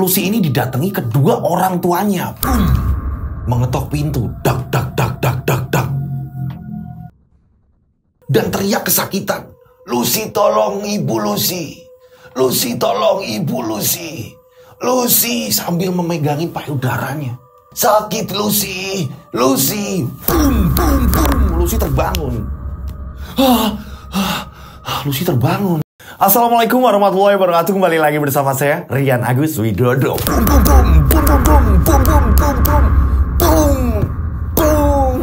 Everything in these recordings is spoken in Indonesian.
Lucy ini didatangi kedua orang tuanya. Boom! Mengetok pintu. Dak, dak, dak, dak, dak, dak. Dan teriak kesakitan. Lucy, tolong Ibu Lucy. Lucy, tolong Ibu Lucy. Lucy sambil memegangin payudaranya. Sakit Lucy. Lucy. Boom, boom, boom. Lucy terbangun. Lucy terbangun. Assalamualaikum warahmatullahi wabarakatuh. Kembali lagi bersama saya, Rian Agus Widodo. Boom, boom, boom. Boom, boom, boom. Boom, boom, boom, boom. Boom, boom.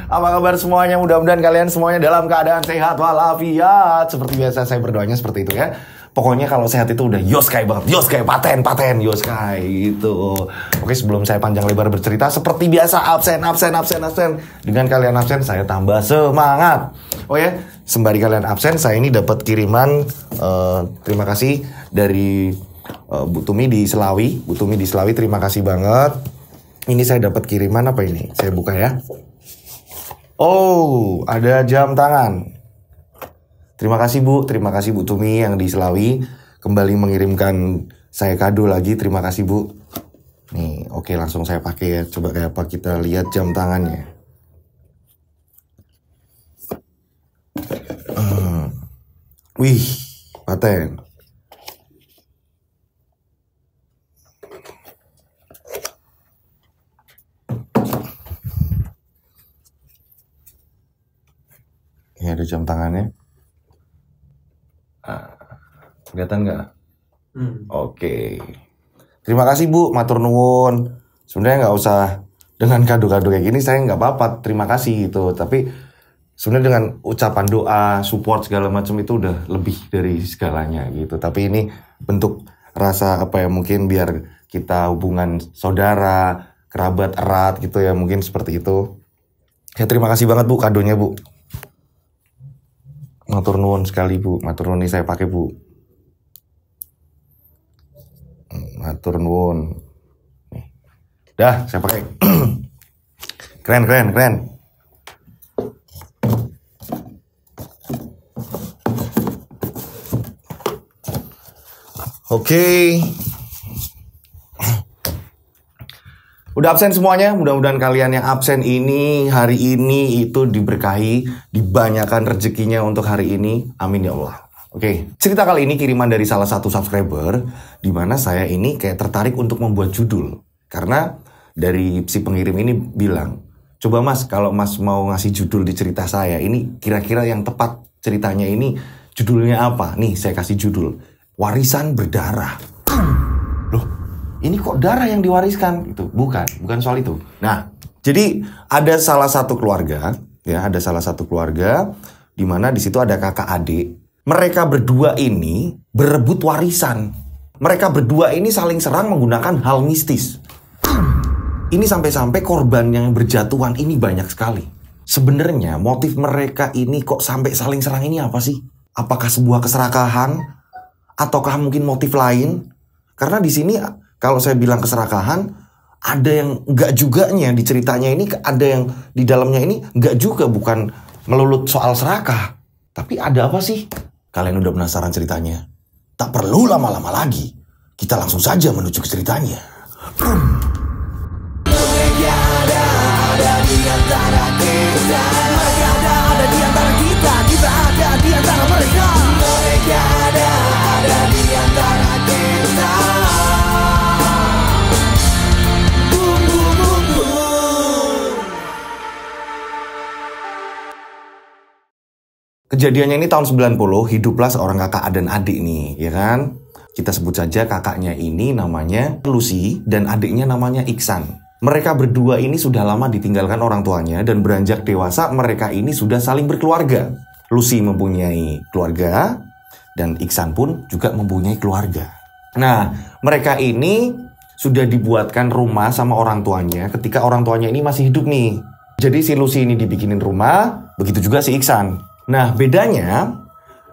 Apa kabar semuanya? Mudah-mudahan kalian semuanya dalam keadaan sehat walafiat. Seperti biasa saya berdoanya seperti itu ya. Pokoknya kalau sehat itu udah Yoskai banget. Yoskai, paten, Yoskai gitu. Oke, sebelum saya panjang lebar bercerita, seperti biasa absen. Dengan kalian absen, saya tambah semangat. Oh ya, sembari kalian absen, saya ini dapat kiriman. Terima kasih dari Bu Tumi di Selawi. Bu Tumi di Selawi, terima kasih banget. Ini saya dapat kiriman apa ini? Saya buka ya. Oh, ada jam tangan. Terima kasih Bu Tumi yang di Selawi kembali mengirimkan saya kado lagi. Terima kasih Bu. Nih, oke, langsung saya pakai ya. Coba kayak apa, kita lihat jam tangannya. Wih, paten. Ini ada jam tangannya. Kelihatan nggak? Oke. Terima kasih Bu, matur nuwun. Sebenarnya nggak usah dengan kado-kado kayak gini, saya nggak apa-apa. Terima kasih gitu. Tapi sebenarnya dengan ucapan doa, support segala macam itu udah lebih dari segalanya gitu. Tapi ini bentuk rasa apa ya, mungkin biar kita hubungan saudara, kerabat erat gitu ya, mungkin seperti itu. Ya terima kasih banget Bu kadonya Bu. Matur nuwun sekali Bu, matur nuwun ini saya pakai Bu. Matur nuwun. Nih. Dah, saya pakai. Keren. Oke. Udah absen semuanya, mudah-mudahan kalian yang absen ini hari ini itu diberkahi, dibanyakan rezekinya untuk hari ini. Amin ya Allah. Oke, cerita kali ini kiriman dari salah satu subscriber, di mana saya ini kayak tertarik untuk membuat judul. Karena dari si pengirim ini bilang, coba Mas, kalau Mas mau ngasih judul di cerita saya, ini kira-kira yang tepat ceritanya ini judulnya apa? Nih, saya kasih judul, Warisan Berdarah. Loh, ini kok darah yang diwariskan? Itu bukan soal itu. Nah, jadi ada salah satu keluarga, ya, di mana di situ ada kakak adik. Mereka berdua ini berebut warisan. Mereka berdua ini saling serang menggunakan hal mistis. Ini sampai-sampai korban yang berjatuhan ini banyak sekali. Sebenarnya motif mereka ini kok sampai saling serang ini apa sih? Apakah sebuah keserakahan? Ataukah mungkin motif lain? Karena di sini kalau saya bilang keserakahan, ada yang enggak juganya di ceritanya ini, ada yang di dalamnya ini enggak juga, bukan melulu soal serakah. Tapi ada apa sih? Kalian udah penasaran ceritanya? Tak perlu lama-lama lagi. Kita langsung saja menuju ke ceritanya. Mereka ada di antara kita. Mereka ada di antara kita. Kita ada di antara mereka. Mereka ada di antara kita. Kejadiannya ini tahun 90, hiduplah seorang kakak dan adik nih, ya kan? Kita sebut saja kakaknya ini namanya Lucy dan adiknya namanya Iksan. Mereka berdua ini sudah lama ditinggalkan orang tuanya dan beranjak dewasa mereka ini sudah saling berkeluarga. Lucy mempunyai keluarga dan Iksan pun juga mempunyai keluarga. Nah, mereka ini sudah dibuatkan rumah sama orang tuanya ketika orang tuanya ini masih hidup nih. Jadi si Lucy ini dibikinin rumah, begitu juga si Iksan. Nah, bedanya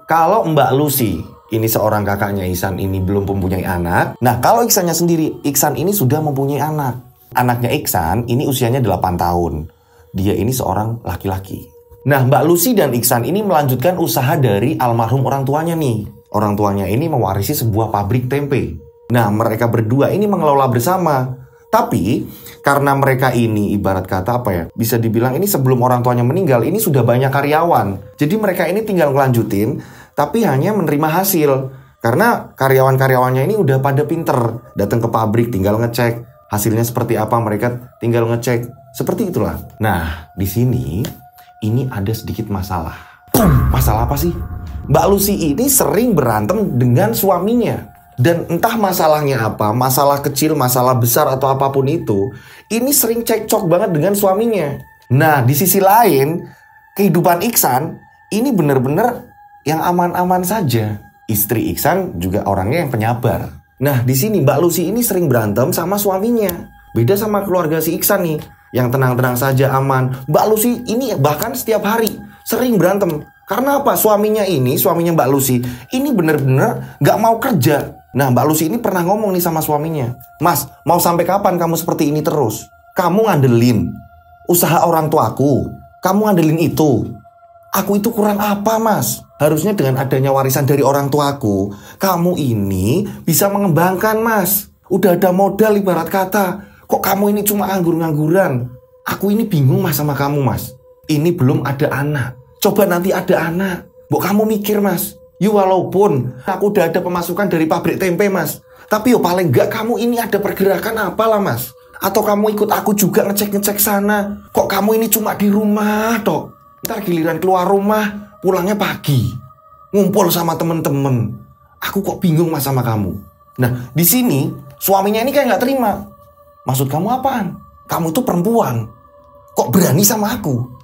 kalau Mbak Lucy, ini seorang kakaknya Iksan ini belum mempunyai anak. Nah, kalau Iksannya sendiri, Iksan ini sudah mempunyai anak. Anaknya Iksan ini usianya 8 tahun. Dia ini seorang laki-laki. Nah, Mbak Lucy dan Iksan ini melanjutkan usaha dari almarhum orang tuanya nih. Orang tuanya ini mewarisi sebuah pabrik tempe. Nah, mereka berdua ini mengelola bersama. Tapi karena mereka ini ibarat kata apa ya, bisa dibilang ini sebelum orang tuanya meninggal, ini sudah banyak karyawan. Jadi mereka ini tinggal ngelanjutin, tapi hanya menerima hasil. Karena karyawan-karyawannya ini udah pada pinter. Datang ke pabrik tinggal ngecek. Hasilnya seperti apa, mereka tinggal ngecek. Seperti itulah. Nah, di sini ini ada sedikit masalah. Masalah apa sih? Mbak Lucy ini sering berantem dengan suaminya. Dan entah masalahnya apa, masalah kecil, masalah besar atau apapun itu, ini sering cekcok banget dengan suaminya. Nah, di sisi lain, kehidupan Iksan ini benar-benar yang aman-aman saja. Istri Iksan juga orangnya yang penyabar. Nah, di sini Mbak Lucy ini sering berantem sama suaminya. Beda sama keluarga si Iksan nih, yang tenang-tenang saja, aman. Mbak Lucy ini bahkan setiap hari sering berantem. Karena apa? Suaminya Mbak Lucy, ini benar-benar gak mau kerja. Nah, Mbak Lucy ini pernah ngomong nih sama suaminya, "Mas, mau sampai kapan kamu seperti ini terus? Kamu ngandelin usaha orang tuaku, kamu ngandelin itu. Aku itu kurang apa, Mas? Harusnya dengan adanya warisan dari orang tuaku, kamu ini bisa mengembangkan, Mas. Udah ada modal ibarat kata. Kok kamu ini cuma nganggur-ngangguran? Aku ini bingung, Mas, sama kamu, Mas. Ini belum ada anak. Coba nanti ada anak. Mbok kamu mikir, Mas. Yo, walaupun aku udah ada pemasukan dari pabrik tempe, Mas. Tapi yo paling enggak kamu ini ada pergerakan apalah, Mas. Atau kamu ikut aku juga ngecek-ngecek sana. Kok kamu ini cuma di rumah, Tok? Ntar giliran keluar rumah, pulangnya pagi. Ngumpul sama temen-temen. Aku kok bingung, Mas, sama kamu. Nah, di sini suaminya ini kayak nggak terima. Maksud kamu apaan? Kamu tuh perempuan. Kok berani sama aku?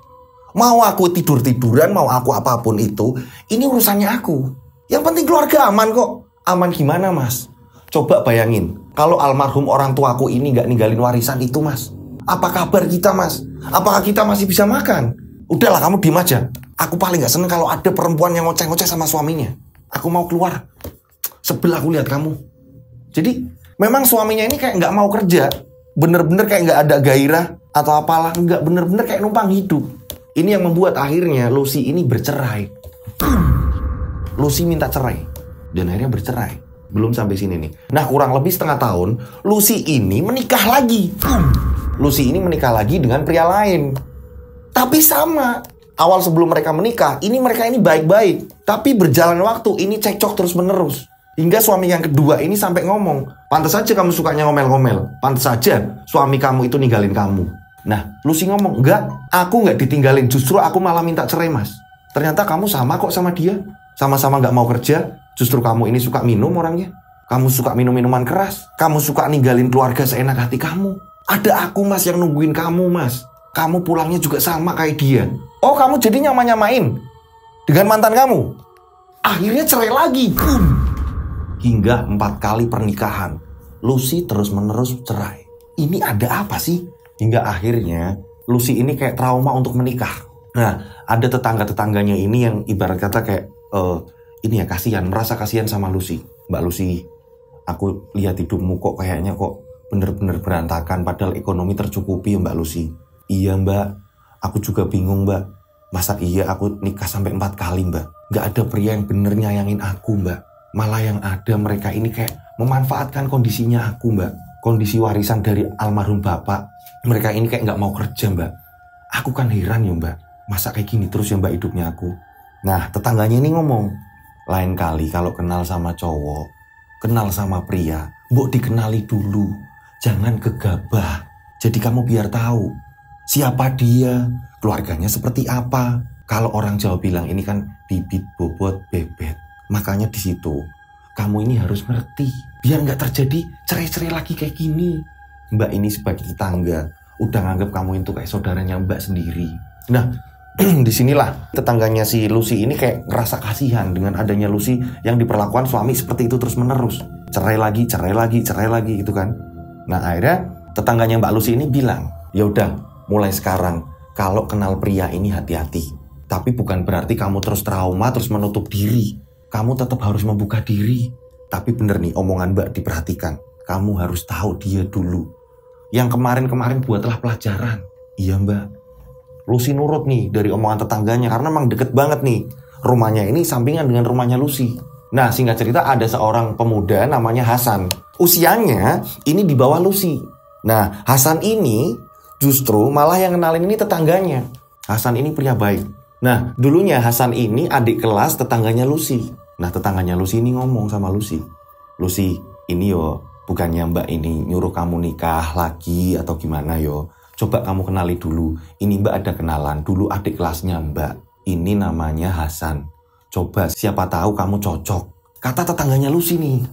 Mau aku tidur-tiduran, mau aku apapun itu, ini urusannya aku. Yang penting keluarga aman kok. Aman gimana, Mas? Coba bayangin, kalau almarhum orang tuaku ini gak ninggalin warisan itu, Mas. Apa kabar kita, Mas? Apakah kita masih bisa makan? Udahlah, kamu diem aja. Aku paling gak seneng kalau ada perempuan yang ngoceh-ngoceh sama suaminya. Aku mau keluar. Sebel aku lihat kamu. Jadi, memang suaminya ini kayak gak mau kerja. Bener-bener kayak gak ada gairah atau apalah. Gak bener-bener kayak numpang hidup. Ini yang membuat akhirnya Lucy ini bercerai. Lucy minta cerai. Dan akhirnya bercerai. Belum sampai sini nih. Nah, kurang lebih setengah tahun, Lucy ini menikah lagi. Lucy ini menikah lagi dengan pria lain. Tapi sama. Awal sebelum mereka menikah, mereka ini baik-baik. Tapi berjalan waktu, ini cekcok terus-menerus. Hingga suami yang kedua ini sampai ngomong, "Pantas saja kamu sukanya ngomel-ngomel. Pantas saja suami kamu itu ninggalin kamu." Nah, Lucy ngomong, "Enggak, aku nggak ditinggalin. Justru aku malah minta cerai, Mas. Ternyata kamu sama kok sama dia. Sama-sama nggak mau kerja. Justru kamu ini suka minum orangnya. Kamu suka minum minuman keras. Kamu suka ninggalin keluarga seenak hati kamu. Ada aku, Mas, yang nungguin kamu, Mas. Kamu pulangnya juga sama kayak dia. Oh, kamu jadi nyama-nyamain dengan mantan kamu. Akhirnya cerai lagi." Hingga 4 kali pernikahan, Lucy terus-menerus cerai. Ini ada apa sih? Hingga akhirnya Lucy ini kayak trauma untuk menikah. Nah, ada tetangga-tetangganya ini yang ibarat kata kayak ini ya, kasihan, merasa kasihan sama Lucy. "Mbak Lucy, aku lihat hidupmu kok kayaknya kok bener-bener berantakan, padahal ekonomi tercukupi ya, Mbak Lucy." "Iya, Mbak, aku juga bingung, Mbak. Masa iya aku nikah sampai 4 kali, Mbak? Gak ada pria yang bener nyayangin aku, Mbak. Malah yang ada mereka ini kayak memanfaatkan kondisinya aku, Mbak. Kondisi warisan dari almarhum bapak. Mereka ini kayak gak mau kerja, Mbak. Aku kan heran ya, Mbak. Masa kayak gini terus ya, Mbak, hidupnya aku." Nah, tetangganya ini ngomong, "Lain kali kalau kenal sama cowok, kenal sama pria, mbok dikenali dulu. Jangan gegabah. Jadi kamu biar tahu siapa dia, keluarganya seperti apa. Kalau orang Jawa bilang ini kan bibit bobot bebet. Makanya di situ kamu ini harus ngerti biar nggak terjadi cerai-cerai lagi kayak gini. Mbak ini sebagai tetangga udah nganggap kamu itu kayak saudaranya Mbak sendiri." Nah, disinilah tetangganya si Lucy ini kayak ngerasa kasihan dengan adanya Lucy yang diperlakukan suami seperti itu terus menerus. Cerai lagi gitu kan. Nah, akhirnya tetangganya Mbak Lucy ini bilang, "Ya udah, mulai sekarang kalau kenal pria ini hati-hati. Tapi bukan berarti kamu terus trauma, terus menutup diri. Kamu tetap harus membuka diri. Tapi bener nih omongan Mbak diperhatikan. Kamu harus tahu dia dulu. Yang kemarin-kemarin buatlah pelajaran." "Iya, Mbak." Lucy nurut nih dari omongan tetangganya karena memang deket banget nih. Rumahnya ini sampingan dengan rumahnya Lucy. Nah, singkat cerita ada seorang pemuda namanya Hasan. Usianya ini di bawah Lucy. Nah, Hasan ini justru malah yang kenalin ini tetangganya. Hasan ini pria baik. Nah, dulunya Hasan ini adik kelas tetangganya Lucy. Nah, tetangganya Lucy ini ngomong sama Lucy. Lucy, ini yo bukannya Mbak ini nyuruh kamu nikah lagi atau gimana yo. Coba kamu kenali dulu. Ini Mbak ada kenalan. Dulu adik kelasnya Mbak. Ini namanya Hasan. Coba siapa tahu kamu cocok. Kata tetangganya Lucy nih.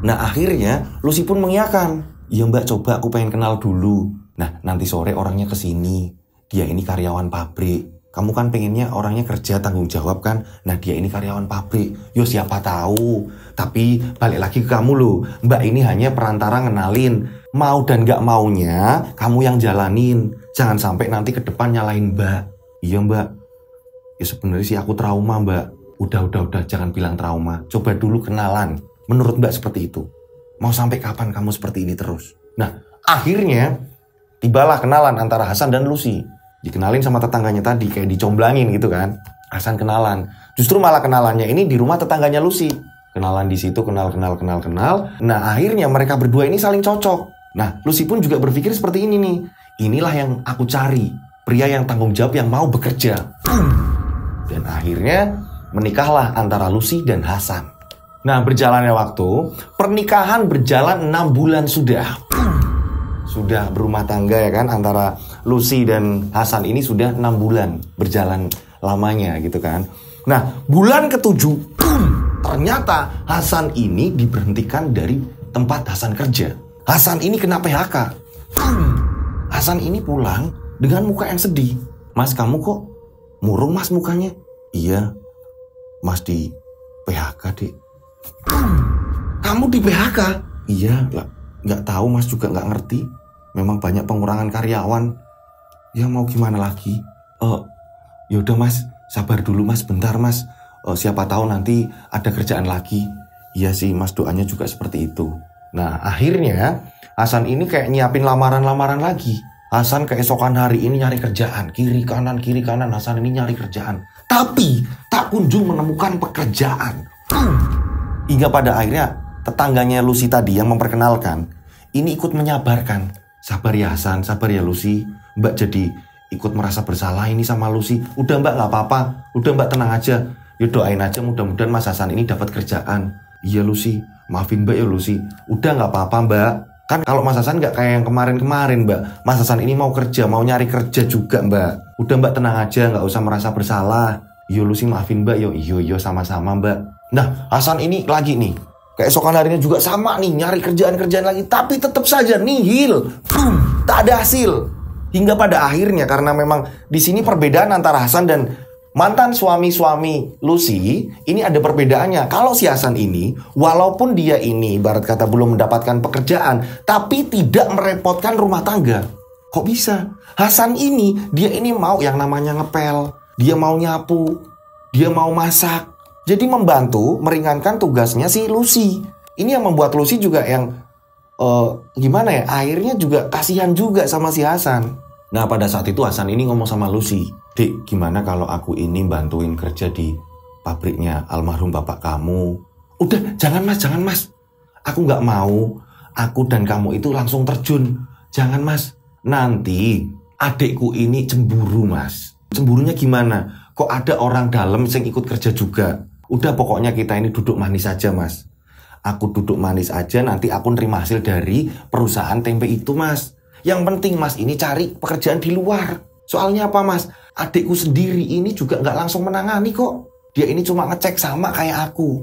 Nah akhirnya Lucy pun mengiyakan. Iya Mbak, coba aku pengen kenal dulu. Nah nanti sore orangnya kesini. Dia ini karyawan pabrik. Kamu kan pengennya orangnya kerja tanggung jawab kan. Nah dia ini karyawan pabrik. Yo siapa tahu. Tapi balik lagi ke kamu loh. Mbak ini hanya perantara ngenalin. Mau dan gak maunya kamu yang jalanin. Jangan sampai nanti ke depan nyalain Mbak. Iya Mbak. Ya sebenarnya sih aku trauma Mbak. Udah jangan bilang trauma. Coba dulu kenalan. Menurut Mbak seperti itu. Mau sampai kapan kamu seperti ini terus? Nah akhirnya tibalah kenalan antara Hasan dan Lucy. Dikenalin sama tetangganya tadi. Kayak dicomblangin gitu kan. Hasan kenalan. Justru malah kenalannya ini di rumah tetangganya Lucy. Kenalan di situ, kenal. Nah akhirnya mereka berdua ini saling cocok. Nah Lucy pun juga berpikir seperti ini nih. Inilah yang aku cari. Pria yang tanggung jawab yang mau bekerja. Dan akhirnya menikahlah antara Lucy dan Hasan. Nah berjalannya waktu, pernikahan berjalan 6 bulan sudah. Sudah berumah tangga ya kan, antara Lucy dan Hasan ini sudah 6 bulan berjalan lamanya gitu kan. Nah bulan ke-7, ternyata Hasan ini diberhentikan dari tempat Hasan kerja. Hasan ini kena PHK. Hasan ini pulang dengan muka yang sedih. Mas kamu kok murung mas mukanya? Iya, mas di PHK dek. Kamu di PHK? Iya, nggak tahu mas juga nggak ngerti. Memang banyak pengurangan karyawan. Ya mau gimana lagi? Yaudah mas, sabar dulu mas, bentar mas. Siapa tahu nanti ada kerjaan lagi. Iya sih mas, doanya juga seperti itu. Nah akhirnya Hasan ini kayak nyiapin lamaran-lamaran lagi. Hasan keesokan hari ini nyari kerjaan. Kiri kanan Hasan ini nyari kerjaan. Tapi tak kunjung menemukan pekerjaan. Hingga pada akhirnya tetangganya Lucy tadi yang memperkenalkan ini ikut menyabarkan. Sabar ya Hasan, sabar ya Lucy. Mbak jadi ikut merasa bersalah ini sama Lucy. Udah Mbak gak apa-apa. Udah Mbak tenang aja. Yuk doain aja mudah-mudahan Mas Hasan ini dapat kerjaan. Iya Lucy, maafin Mbak ya Lucy. Udah gak apa-apa Mbak. Kan kalau Mas Hasan gak kayak yang kemarin-kemarin Mbak. Mas Hasan ini mau kerja, mau nyari kerja juga Mbak. Udah Mbak tenang aja, gak usah merasa bersalah. Yo Lucy maafin Mbak, yo sama-sama Mbak. Nah Hasan ini lagi nih. Keesokan harinya juga sama nih, nyari kerjaan-kerjaan lagi. Tapi tetap saja nihil. Tak ada hasil. Hingga pada akhirnya karena memang di sini perbedaan antara Hasan dan mantan suami-suami Lucy, ini ada perbedaannya. Kalau si Hasan ini, walaupun dia ini ibarat kata belum mendapatkan pekerjaan, tapi tidak merepotkan rumah tangga. Kok bisa? Hasan ini, dia ini mau yang namanya ngepel, dia mau nyapu, dia mau masak. Jadi membantu, meringankan tugasnya si Lucy. Ini yang membuat Lucy juga yang, gimana ya, akhirnya juga kasihan juga sama si Hasan. Nah pada saat itu Hasan ini ngomong sama Lucy, Dek gimana kalau aku ini bantuin kerja di pabriknya almarhum bapak kamu? Udah jangan mas, aku gak mau. Aku dan kamu itu langsung terjun. Jangan mas, nanti adikku ini cemburu mas. Cemburunya gimana? Kok ada orang dalam yang ikut kerja juga? Udah pokoknya kita ini duduk manis aja mas. Aku duduk manis aja, nanti aku nerima hasil dari perusahaan tempe itu mas. Yang penting mas ini cari pekerjaan di luar. Soalnya apa mas? Adikku sendiri ini juga gak langsung menangani kok. Dia ini cuma ngecek sama kayak aku.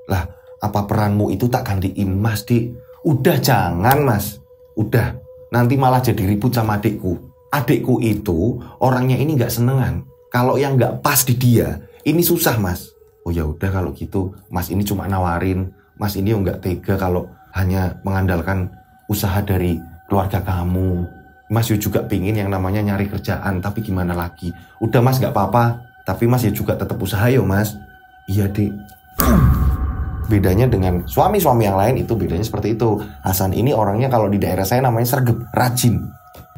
Lah apa peranmu itu tak gantiin mas dik? Udah jangan mas. Udah nanti malah jadi ribut sama adikku. Adikku itu orangnya ini gak senengan. Kalau yang gak pas di dia ini susah mas. Oh ya udah kalau gitu mas ini cuma nawarin. Mas ini gak tega kalau hanya mengandalkan usaha dari keluarga kamu. Mas juga pingin yang namanya nyari kerjaan. Tapi gimana lagi? Udah mas gak apa-apa. Tapi mas ya juga tetap usaha yo mas. Iya dek. Bedanya dengan suami-suami yang lain itu bedanya seperti itu. Hasan ini orangnya kalau di daerah saya namanya sregep, rajin.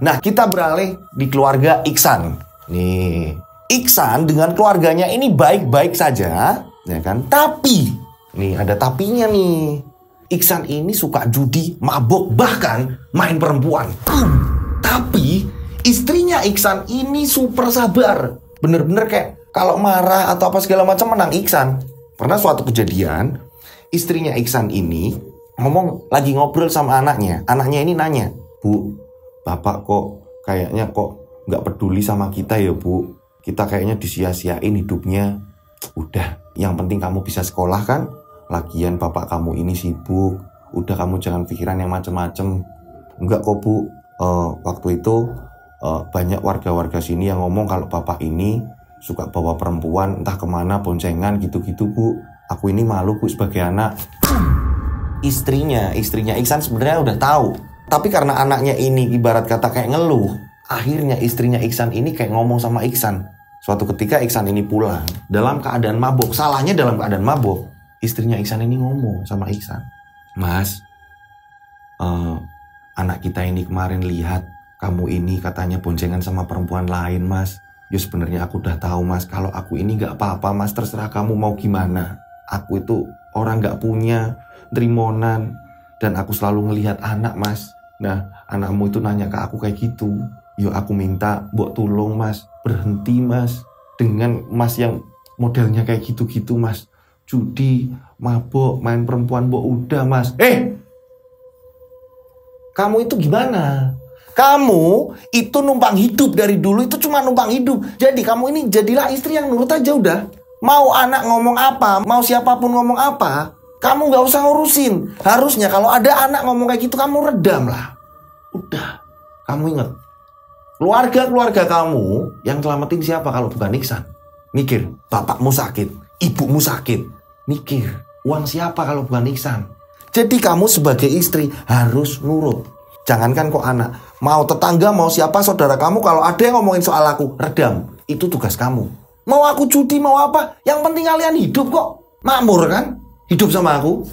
Nah kita beralih di keluarga Iksan. Nih Iksan dengan keluarganya ini baik-baik saja. Ya kan? Tapi, nih ada tapinya nih. Iksan ini suka judi, mabok, bahkan main perempuan. Tapi istrinya Iksan ini super sabar. Bener-bener kayak kalau marah atau apa segala macam menang Iksan. Pernah suatu kejadian, istrinya Iksan ini ngomong lagi ngobrol sama anaknya. Anaknya ini nanya, "Bu, Bapak kok kayaknya kok nggak peduli sama kita ya Bu. Kita kayaknya disia-siain hidupnya. Udah, yang penting kamu bisa sekolah kan? Lagian bapak kamu ini sibuk. Udah kamu jangan pikiran yang macem-macem." "Enggak kok Bu, waktu itu banyak warga-warga sini yang ngomong kalau bapak ini suka bawa perempuan entah kemana, boncengan gitu-gitu Bu. Aku ini malu Bu sebagai anak." Istrinya Iksan sebenarnya udah tahu. Tapi karena anaknya ini ibarat kata kayak ngeluh, akhirnya istrinya Iksan ini kayak ngomong sama Iksan. Suatu ketika Iksan ini pulang dalam keadaan mabok. Salahnya dalam keadaan mabok. Istrinya Iksan ini ngomong sama Iksan, "Mas, anak kita ini kemarin lihat kamu ini katanya boncengan sama perempuan lain Mas. Ya sebenarnya aku udah tahu Mas, kalau aku ini gak apa-apa Mas, terserah kamu mau gimana. Aku itu orang gak punya, trimonan, dan aku selalu ngelihat anak Mas. Nah, anakmu itu nanya ke aku kayak gitu. Yo aku minta mbok tolong Mas, berhenti Mas dengan Mas yang modelnya kayak gitu-gitu Mas. Judi, mabok, main perempuan, mbok udah Mas." Kamu itu gimana? Kamu itu numpang hidup dari dulu, itu cuma numpang hidup. Jadi kamu ini jadilah istri yang nurut aja udah. Mau anak ngomong apa, mau siapapun ngomong apa, kamu gak usah ngurusin. Harusnya kalau ada anak ngomong kayak gitu, kamu redam lah. Udah, kamu ingat. Keluarga kamu yang selamatin siapa kalau bukan Iksan? Mikir, bapakmu sakit, ibumu sakit. Mikir, uang siapa kalau bukan Iksan? Jadi kamu sebagai istri harus nurut. Jangankan kok anak, mau tetangga, mau siapa, saudara kamu, kalau ada yang ngomongin soal aku, redam. Itu tugas kamu. Mau aku judi, mau apa, yang penting kalian hidup kok. Makmur kan? Hidup sama aku.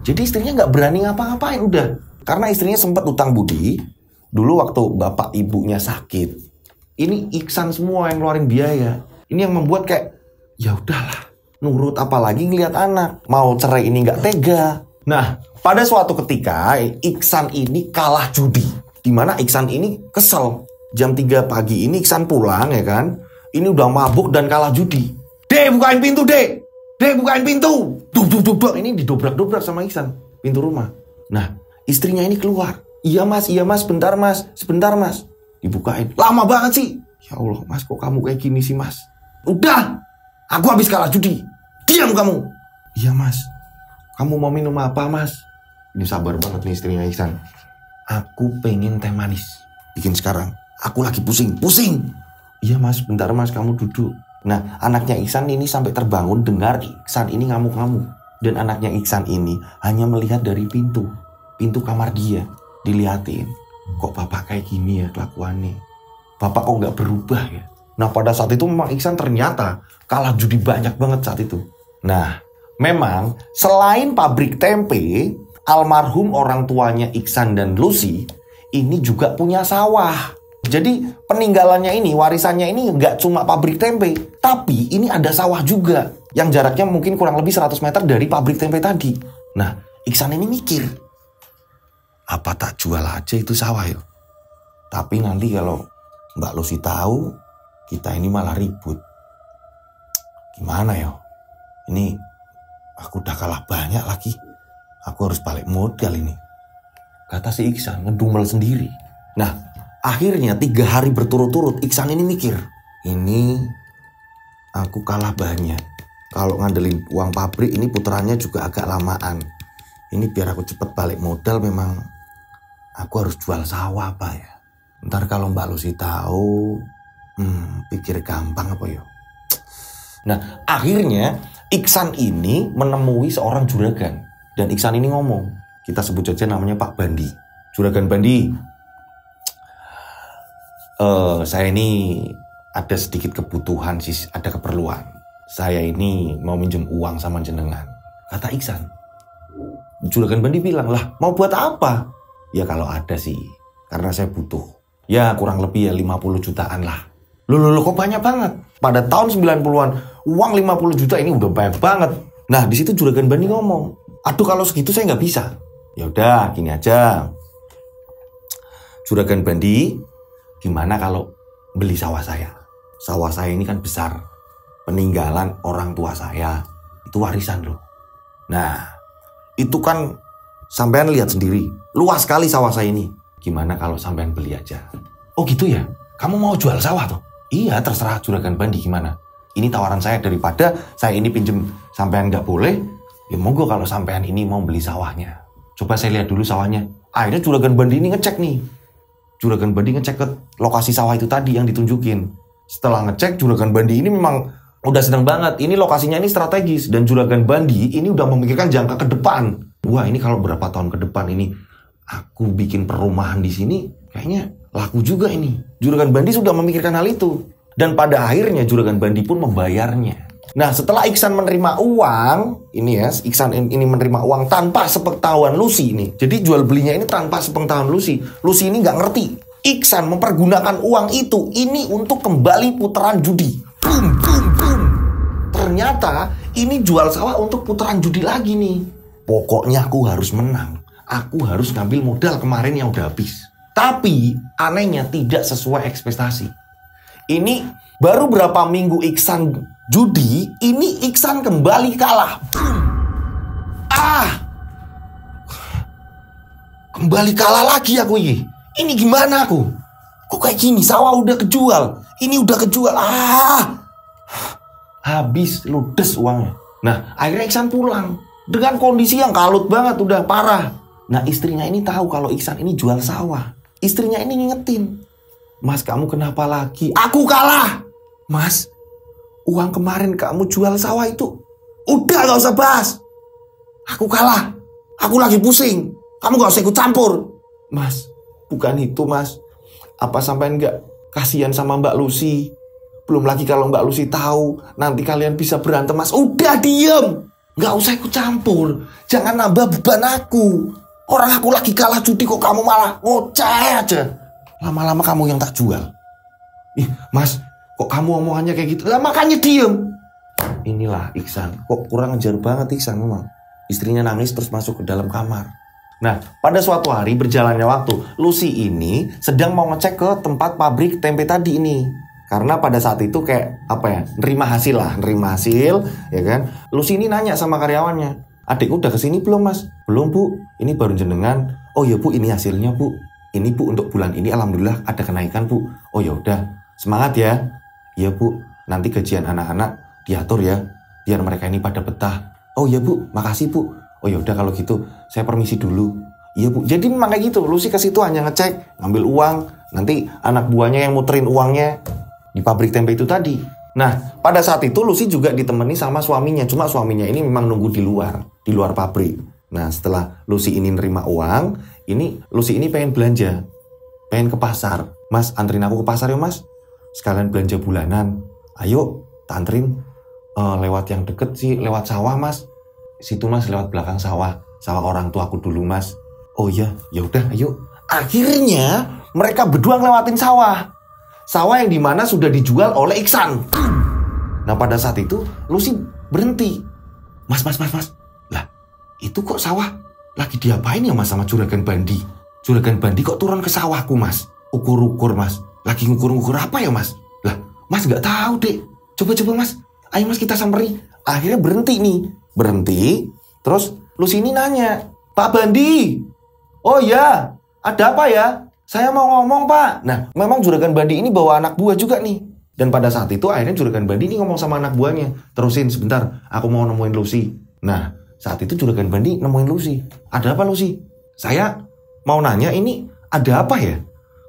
Jadi istrinya gak berani ngapa-ngapain udah. Karena istrinya sempat utang budi. Dulu waktu bapak ibunya sakit, ini Iksan semua yang ngeluarin biaya. Ini yang membuat kayak, ya udahlah, nurut, apalagi ngelihat anak. Mau cerai ini gak tega. Nah, pada suatu ketika Iksan ini kalah judi. Dimana Iksan ini kesel. Jam 3 pagi ini Iksan pulang ya kan. Ini udah mabuk dan kalah judi. "Dek, bukain pintu Dek. Dek, bukain pintu." Duk. Ini didobrak-dobrak sama Iksan pintu rumah. Nah, istrinya ini keluar. Iya mas, sebentar mas. Dibukain. "Lama banget sih." "Ya Allah mas, kok kamu kayak gini sih mas?" "Udah, aku habis kalah judi. Diam kamu." "Iya mas, kamu mau minum apa mas?" Ini sabar banget nih istrinya Iksan. "Aku pengen teh manis. Bikin sekarang. Aku lagi pusing. "Iya mas, bentar mas, kamu duduk." Nah, anaknya Iksan ini sampai terbangun dengar Iksan ini ngamuk-ngamuk. Dan anaknya Iksan ini hanya melihat dari pintu kamar dia. Dilihatin, "Kok bapak kayak gini ya kelakuannya? Bapak kok gak berubah ya?" Nah, pada saat itu memang Iksan ternyata kalah judi banyak banget saat itu. Nah, memang selain pabrik tempe, almarhum orang tuanya Iksan dan Lucy ini juga punya sawah. Jadi peninggalannya ini, warisannya ini nggak cuma pabrik tempe, tapi ini ada sawah juga yang jaraknya mungkin kurang lebih 100 meter dari pabrik tempe tadi. Nah, Iksan ini mikir, apa tak jual aja itu sawah ya? Tapi nanti kalau Mbak Lucy tahu, kita ini malah ribut. Gimana ya? Ini aku udah kalah banyak lagi. Aku harus balik modal ini. Kata si Iksan ngedumel sendiri. Nah, akhirnya 3 hari berturut-turut Iksan ini mikir, ini aku kalah banyak. Kalau ngandelin uang pabrik ini putarannya juga agak lamaan. Ini biar aku cepet balik modal, memang aku harus jual sawah apa ya. Ntar kalau Mbak Lucy tahu, pikir gampang apa ya. Nah, akhirnya Iksan ini menemui seorang juragan. Dan Iksan ini ngomong, kita sebut saja namanya Pak Bandi. "Juragan Bandi, saya ini ada sedikit kebutuhan sih, ada keperluan. Saya ini mau minjem uang sama jenengan." Kata Iksan. Juragan Bandi bilang, "Lah, mau buat apa?" "Ya kalau ada sih, karena saya butuh. Ya kurang lebih ya 50 jutaan lah." Loh, kok banyak banget? Pada tahun 90-an, uang 50 juta ini udah banyak banget. Nah, di situ Juragan Bandi ngomong, aduh kalau segitu saya nggak bisa. Ya udah, gini aja. Juragan Bandi, gimana kalau beli sawah saya? Sawah saya ini kan besar, peninggalan orang tua saya, itu warisan loh. Nah, itu kan sampean lihat sendiri, luas sekali sawah saya ini. Gimana kalau sampean beli aja? Oh gitu ya? Kamu mau jual sawah tuh? Iya, terserah Juragan Bandi gimana. Ini tawaran saya, daripada saya ini pinjem sampean nggak boleh, ya monggo kalau sampean ini mau beli sawahnya. Coba saya lihat dulu sawahnya. Akhirnya Juragan Bandi ini ngecek nih. Juragan Bandi ngecek ke lokasi sawah itu tadi yang ditunjukin. Setelah ngecek, Juragan Bandi ini memang udah seneng banget. Ini lokasinya ini strategis. Dan Juragan Bandi ini udah memikirkan jangka ke depan. Wah, ini kalau berapa tahun ke depan ini aku bikin perumahan di sini, kayaknya laku juga ini. Juragan Bandi sudah memikirkan hal itu. Dan pada akhirnya Juragan Bandi pun membayarnya. Nah, setelah Iksan menerima uang, ini ya, Iksan ini menerima uang tanpa sepengetahuan Lucy ini. Jadi jual belinya ini tanpa sepengetahuan Lucy. Lucy ini nggak ngerti. Iksan mempergunakan uang itu ini untuk kembali putaran judi. Boom, boom, boom. Ternyata ini jual sawah untuk putaran judi lagi nih. Pokoknya aku harus menang. Aku harus ngambil modal kemarin yang udah habis. Tapi anehnya tidak sesuai ekspektasi. Ini baru berapa minggu Iksan judi, ini Iksan kembali kalah. Kembali kalah lagi aku ini. Ini gimana aku? Kok kayak gini? Sawah udah kejual. Ini udah kejual. Habis ludes uangnya. Nah, akhirnya Iksan pulang dengan kondisi yang kalut banget, udah parah. Nah, istrinya ini tahu kalau Iksan ini jual sawah. Istrinya ini ngingetin, Mas, kamu kenapa lagi? Aku kalah. Mas, uang kemarin kamu jual sawah itu udah gak usah bahas. Aku kalah. Aku lagi pusing. Kamu gak usah ikut campur. Mas, bukan itu mas. Apa sampean gak kasihan sama Mbak Lucy? Belum lagi kalau Mbak Lucy tahu, nanti kalian bisa berantem mas. Udah diem. Gak usah ikut campur. Jangan nambah beban aku. Orang aku lagi kalah judi kok kamu malah ngoceh aja. Lama-lama kamu yang tak jual. Ih mas, kok kamu omongannya kayak gitu? Lah makanya diem. Inilah Iksan. Kok kurang ajar banget Iksan memang. Istrinya nangis terus masuk ke dalam kamar. Nah, pada suatu hari berjalannya waktu, Lucy ini sedang mau ngecek ke tempat pabrik tempe tadi ini. Karena pada saat itu kayak apa ya, nerima hasil, ya kan. Lucy ini nanya sama karyawannya, adik udah kesini belum mas? Belum bu, ini baru jenengan. Oh ya bu, ini hasilnya bu. Ini bu untuk bulan ini alhamdulillah ada kenaikan bu. Oh ya udah, semangat ya. Iya bu, nanti gajian anak-anak diatur ya, biar mereka ini pada betah. Oh ya bu, makasih bu. Oh ya udah kalau gitu, saya permisi dulu. Iya bu, jadi memang kayak gitu. Lucy ke situ hanya ngecek, ngambil uang. Nanti anak buahnya yang muterin uangnya di pabrik tempe itu tadi. Nah, pada saat itu Lucy juga ditemani sama suaminya. Cuma suaminya ini memang nunggu di luar pabrik. Nah, setelah Lucy ini nerima uang, Lucy ini pengen belanja. Pengen ke pasar. Mas, anterin aku ke pasar ya mas. Sekalian belanja bulanan. Ayo, anterin. Lewat yang deket sih, lewat sawah mas. Situ mas, lewat belakang sawah. Sawah orang tua aku dulu mas. Oh iya, ya udah, ayo. Akhirnya mereka berdua ngelewatin sawah. Sawah yang dimana sudah dijual oleh Iksan. Nah pada saat itu Lucy berhenti. Mas. Lah itu kok sawah lagi diapain ya mas sama Juragan Bandi? Juragan Bandi kok turun ke sawahku mas? Ukur-ukur mas. Lagi ngukur-ngukur apa ya mas? Lah mas gak tahu dek. Coba mas. Ayo mas kita samperi. Akhirnya berhenti nih. Berhenti. Terus Lucy ini nanya, Pak Bandi. Oh ya, ada apa ya? Saya mau ngomong pak. Nah memang Juragan Bandi ini bawa anak buah juga nih. Dan pada saat itu akhirnya Juragan Bandi ini ngomong sama anak buahnya. Terusin sebentar, aku mau nemuin Lucy. Nah saat itu Juragan Bandi nemuin Lucy. Ada apa Lucy? Saya mau nanya ini ada apa ya?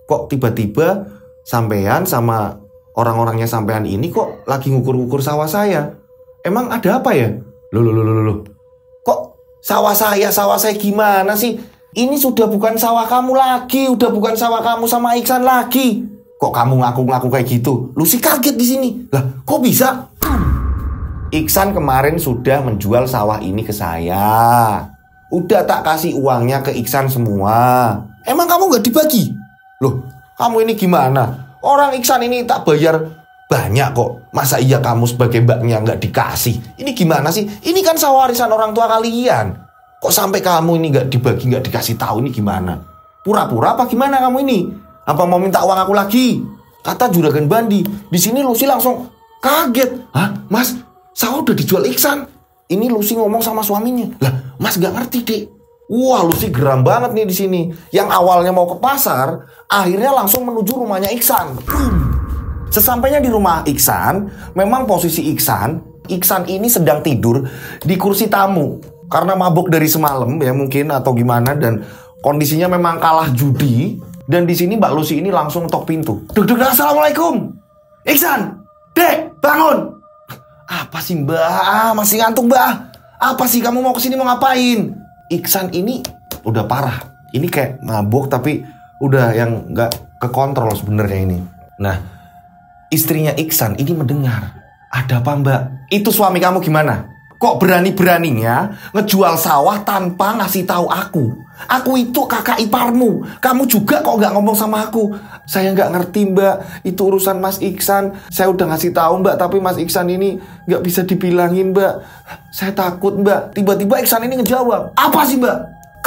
Kok tiba-tiba sampean sama orang-orangnya sampean ini kok lagi ngukur-ngukur sawah saya? Emang ada apa ya? Loh. Kok sawah saya gimana sih? Ini sudah bukan sawah kamu lagi, udah bukan sawah kamu sama Iksan lagi. Kok kamu ngaku-ngaku kayak gitu? Lucy kaget di sini. Lah, kok bisa? Iksan kemarin sudah menjual sawah ini ke saya. Udah tak kasih uangnya ke Iksan semua. Emang kamu gak dibagi? Loh, kamu ini gimana? Orang Iksan ini tak bayar banyak kok. Masa iya kamu sebagai mbaknya nggak dikasih? Ini gimana sih? Ini kan sawah warisan orang tua kalian. Kok sampai kamu ini nggak dibagi, nggak dikasih tahu, ini gimana? Pura-pura apa gimana kamu ini? Apa mau minta uang aku lagi? Kata Juragan Bandi. Di sini Lucy langsung kaget. Hah, Mas? Sawah udah dijual Iksan. Ini Lucy ngomong sama suaminya. Lah, Mas nggak ngerti, Dek. Wah, Lucy geram banget nih di sini. Yang awalnya mau ke pasar, akhirnya langsung menuju rumahnya Iksan. Sesampainya di rumah Iksan, memang posisi Iksan ini sedang tidur di kursi tamu. Karena mabuk dari semalam ya mungkin atau gimana, dan kondisinya memang kalah judi. Dan di sini Mbak Lucy ini langsung tok pintu. Duk, assalamualaikum. Iksan, Dek, bangun. Apa sih Mbak? Masih ngantuk Mbak? Apa sih kamu mau kesini mau ngapain? Iksan ini udah parah. Ini kayak mabuk tapi udah yang nggak kekontrol sebenarnya ini. Nah, istrinya Iksan ini mendengar. Ada apa Mbak? Itu suami kamu gimana? Kok berani-beraninya ngejual sawah tanpa ngasih tahu aku? Aku itu kakak iparmu. Kamu juga kok nggak ngomong sama aku? Saya nggak ngerti Mbak. Itu urusan Mas Iksan. Saya udah ngasih tahu Mbak, tapi Mas Iksan ini nggak bisa dibilangin Mbak. Saya takut Mbak. Tiba-tiba Iksan ini ngejawab. Apa sih Mbak?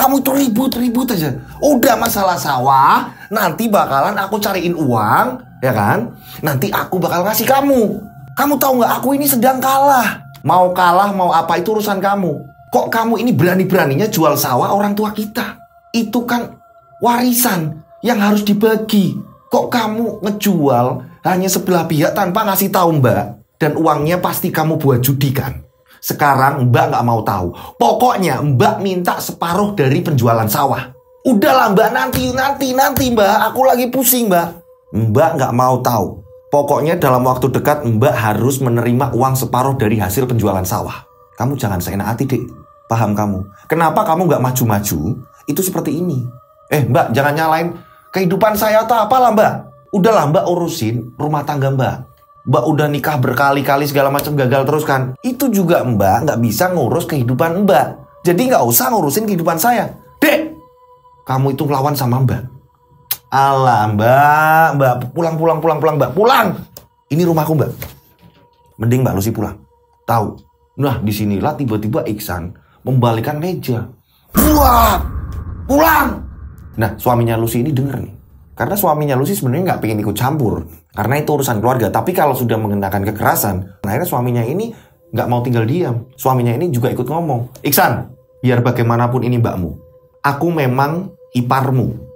Kamu itu ribut-ribut aja. Udah masalah sawah, nanti bakalan aku cariin uang, ya kan? Nanti aku bakal ngasih kamu. Kamu tahu nggak? Aku ini sedang kalah. Mau kalah, mau apa, itu urusan kamu. Kok kamu ini berani-beraninya jual sawah orang tua kita? Itu kan warisan yang harus dibagi. Kok kamu ngejual hanya sebelah pihak tanpa ngasih tahu Mbak? Dan uangnya pasti kamu buat judi kan? Sekarang Mbak nggak mau tahu. Pokoknya Mbak minta separuh dari penjualan sawah. Udahlah Mbak, nanti Mbak. Aku lagi pusing Mbak. Mbak nggak mau tahu. Pokoknya dalam waktu dekat Mbak harus menerima uang separuh dari hasil penjualan sawah. Kamu jangan seenak hati, Dek. Paham kamu? Kenapa kamu nggak maju-maju? Itu seperti ini. Mbak, jangan nyalain kehidupan saya atau apalah Mbak. Udahlah Mbak urusin rumah tangga Mbak. Mbak udah nikah berkali-kali segala macam gagal terus kan. Itu juga Mbak nggak bisa ngurus kehidupan Mbak. Jadi nggak usah ngurusin kehidupan saya. Dek, kamu itu lawan sama Mbak. Alah Mbak, pulang Mbak, pulang. Ini rumahku Mbak. Mending Mbak Lucy pulang. Tahu? Nah, disinilah tiba-tiba Iksan membalikan meja. Wah, pulang. Nah, suaminya Lucy ini denger nih. Karena suaminya Lucy sebenarnya nggak pengen ikut campur. Karena itu urusan keluarga. Tapi kalau sudah mengenakan kekerasan, akhirnya suaminya ini nggak mau tinggal diam. Suaminya ini juga ikut ngomong. Iksan, biar bagaimanapun ini mbakmu. Aku memang iparmu.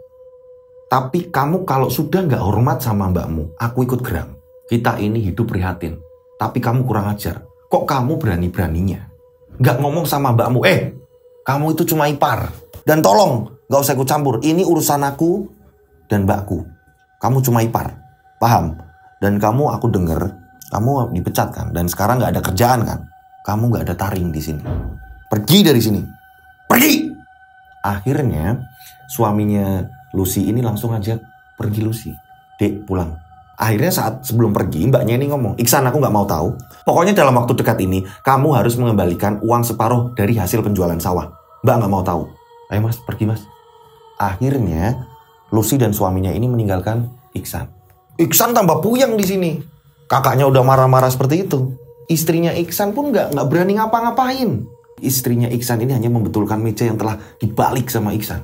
Tapi kamu kalau sudah nggak hormat sama mbakmu, aku ikut geram. Kita ini hidup prihatin. Tapi kamu kurang ajar. Kok kamu berani-beraninya nggak ngomong sama mbakmu? Kamu itu cuma ipar. Dan tolong, nggak usah ikut campur. Ini urusan aku dan mbakku. Kamu cuma ipar. Paham? Dan kamu, aku denger, kamu dipecat kan? Dan sekarang nggak ada kerjaan kan? Kamu nggak ada taring di sini. Pergi dari sini. Pergi! Akhirnya, suaminya Lucy ini langsung aja pergi Lucy. Dek, pulang. Akhirnya saat sebelum pergi, mbaknya ini ngomong, Iksan, aku nggak mau tahu. Pokoknya dalam waktu dekat ini, kamu harus mengembalikan uang separuh dari hasil penjualan sawah. Mbak nggak mau tahu. Ayo Mas, pergi Mas. Akhirnya, Lucy dan suaminya ini meninggalkan Iksan. Iksan tambah puyeng di sini. Kakaknya udah marah-marah seperti itu. Istrinya Iksan pun nggak berani ngapa-ngapain. Istrinya Iksan ini hanya membetulkan meja yang telah dibalik sama Iksan.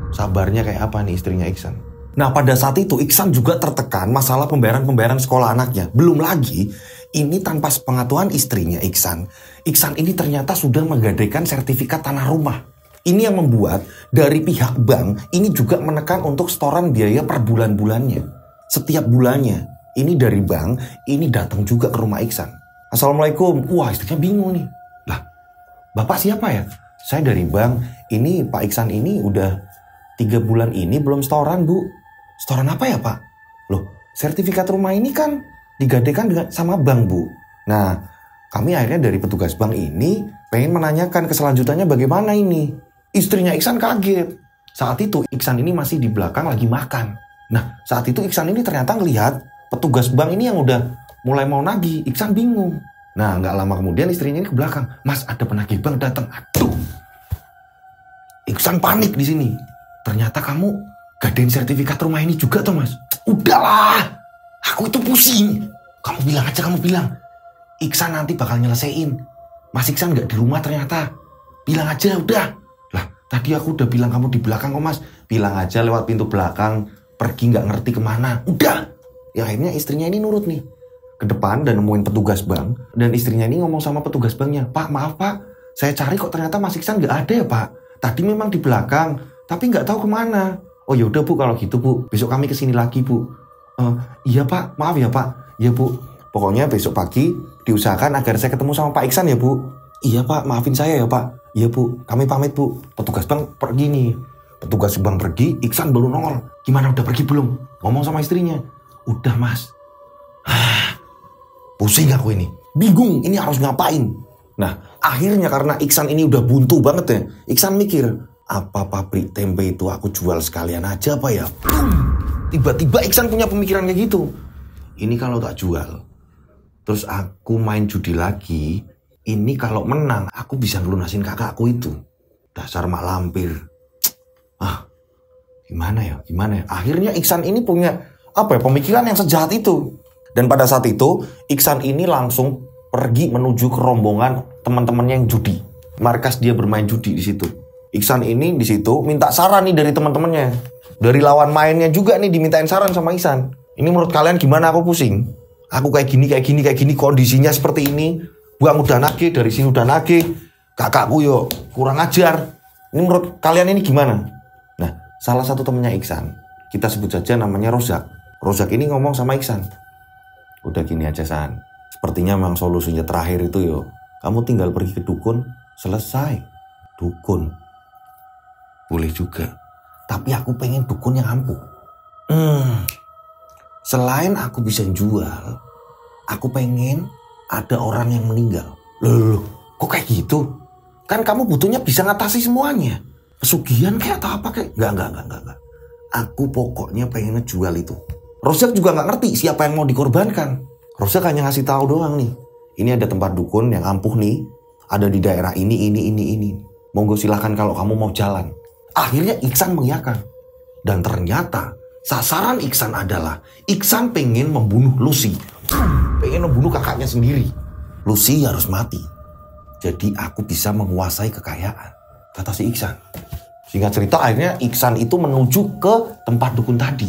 Sabarnya kayak apa nih istrinya Iksan. Nah, pada saat itu Iksan juga tertekan masalah pembayaran sekolah anaknya. Belum lagi, ini tanpa sepengetahuan istrinya Iksan. Iksan ini ternyata sudah menggadaikan sertifikat tanah rumah. Ini yang membuat dari pihak bank ini juga menekan untuk setoran biaya per bulan-bulannya. Setiap bulannya, ini dari bank, ini datang juga ke rumah Iksan. Assalamualaikum. Wah, istrinya bingung nih. Lah, Bapak siapa ya? Saya dari bank. Ini Pak Iksan ini udah 3 bulan ini belum setoran, Bu. Setoran apa ya, Pak? Loh, sertifikat rumah ini kan digadaikan sama bank, Bu. Nah, kami akhirnya dari petugas bank ini pengen menanyakan keselanjutannya bagaimana ini. Istrinya Iksan kaget. Saat itu Iksan ini masih di belakang lagi makan. Nah, saat itu Iksan ini ternyata ngelihat petugas bank ini yang udah mulai mau nagih. Iksan bingung. Nah, nggak lama kemudian istrinya ini ke belakang. Mas, ada penagih bank datang. Aduh. Iksan panik di sini. Ternyata kamu gadain sertifikat rumah ini juga tuh Mas. Udahlah, aku itu pusing. Kamu bilang aja, kamu bilang. Iksan nanti bakal nyelesain. Mas Iksan gak di rumah ternyata. Bilang aja udah. Lah tadi aku udah bilang kamu di belakang kok mas. Bilang aja lewat pintu belakang. Pergi gak ngerti kemana. Udah. Ya akhirnya istrinya ini nurut nih. Ke depan dan nemuin petugas bank. Dan istrinya ini ngomong sama petugas banknya. Pak maaf pak. Saya cari kok ternyata Mas Iksan gak ada ya pak. Tadi memang di belakang. Tapi gak tahu kemana. Oh yaudah bu kalau gitu bu. Besok kami kesini lagi bu. Iya pak. Maaf ya pak. Iya bu. Pokoknya besok pagi diusahakan agar saya ketemu sama Pak Iksan ya bu. Iya pak, maafin saya ya pak. Iya bu, kami pamit bu. Petugas bank pergi nih. Petugas bank pergi, Iksan baru nongol. Gimana udah pergi belum? Ngomong sama istrinya. Udah mas. Pusing aku ini. Bingung ini harus ngapain. Nah akhirnya karena Iksan ini udah buntu banget ya. Iksan mikir, apa pabrik tempe itu aku jual sekalian aja apa ya? Tiba-tiba Iksan punya pemikiran kayak gitu. Ini kalau tak jual. Terus aku main judi lagi, ini kalau menang aku bisa ngelunasin kakakku itu. Dasar mak lampir. Gimana ya? Akhirnya Iksan ini punya pemikiran yang sejahat itu. Dan pada saat itu Iksan ini langsung pergi menuju ke rombongan teman-temannya yang judi. Markas dia bermain judi di situ. Iksan ini di situ minta saran nih dari teman-temannya. Dari lawan mainnya juga nih dimintain saran sama Iksan. Ini menurut kalian gimana? Aku pusing. Aku kayak gini, kondisinya seperti ini. Buang udah nagih, dari sini udah nagih. Kakakku yo kurang ajar. Ini menurut kalian ini gimana? Nah, salah satu temennya Iksan, kita sebut saja namanya Rozak. Rozak ini ngomong sama Iksan. Udah gini aja San. Sepertinya memang solusinya terakhir itu yo. Kamu tinggal pergi ke dukun, selesai. Dukun. Boleh juga. Tapi aku pengen dukun yang ampuh. Selain aku bisa jual, aku pengen ada orang yang meninggal. Loh, kok kayak gitu? Kan kamu butuhnya bisa ngatasi semuanya. Pesugihan kayak atau apa kayak? Enggak. Aku pokoknya pengen ngejual itu. Rozak juga gak ngerti siapa yang mau dikorbankan. Rozak hanya ngasih tahu doang nih. Ini ada tempat dukun yang ampuh nih. Ada di daerah ini. Monggo silahkan kalau kamu mau jalan. Akhirnya Iksan mengiyakan. Dan ternyata sasaran Iksan adalah Iksan pengen membunuh Lucy. Pengen membunuh kakaknya sendiri. Lucy harus mati. Jadi aku bisa menguasai kekayaan, kata si Iksan. Singkat cerita akhirnya Iksan itu menuju ke tempat dukun tadi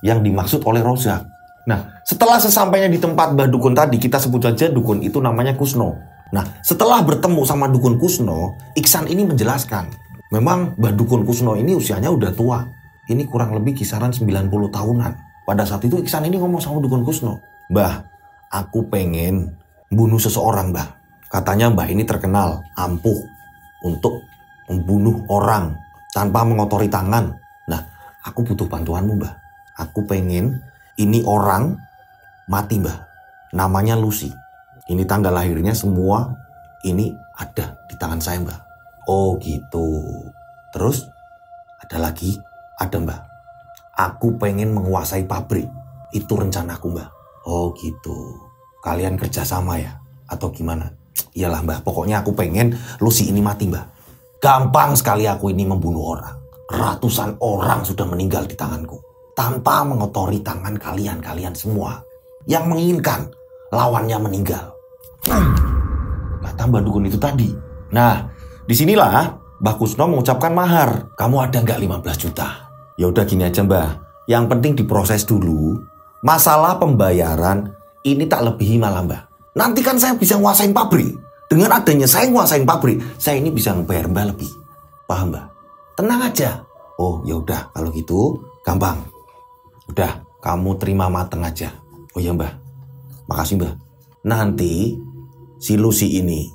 yang dimaksud oleh Rozak. Nah setelah sesampainya di tempat Mbah Dukun tadi, kita sebut saja dukun itu namanya Kusno. Nah setelah bertemu sama dukun Kusno, Iksan ini menjelaskan. Memang Mbah Dukun Kusno ini usianya udah tua. Ini kurang lebih kisaran 90 tahunan. Pada saat itu Iksan ini ngomong sama dukun Kusno. Mbah, aku pengen bunuh seseorang mbah. Katanya mbah ini terkenal ampuh untuk membunuh orang tanpa mengotori tangan. Nah, aku butuh bantuanmu mbah. Aku pengen ini orang mati mbah. Namanya Lucy. Ini tanggal lahirnya semua ini ada di tangan saya mbah. Oh gitu. Terus ada lagi? Ada mbah. Aku pengen menguasai pabrik. Itu rencanaku mbah. Oh gitu. Kalian kerjasama ya? Atau gimana? Iyalah mbah. Pokoknya aku pengen Lucy ini mati mbah. Gampang sekali aku ini membunuh orang. Ratusan orang sudah meninggal di tanganku. Tanpa mengotori tangan kalian semua. Yang menginginkan lawannya meninggal. Kata Mbah Dukun itu tadi. Nah, disinilah Mbah Kusno mengucapkan mahar. Kamu ada nggak 15 juta? Ya udah gini aja mbah. Yang penting diproses dulu. Masalah pembayaran ini tak lebihi malah mbah. Nanti kan saya bisa nguasain pabrik. Dengan adanya saya nguasain pabrik, saya ini bisa ngebayar mbah lebih. Paham mbah? Tenang aja. Oh ya udah kalau gitu gampang. Udah kamu terima mateng aja. Oh ya mbah. Makasih mbah. Nanti si Lucy ini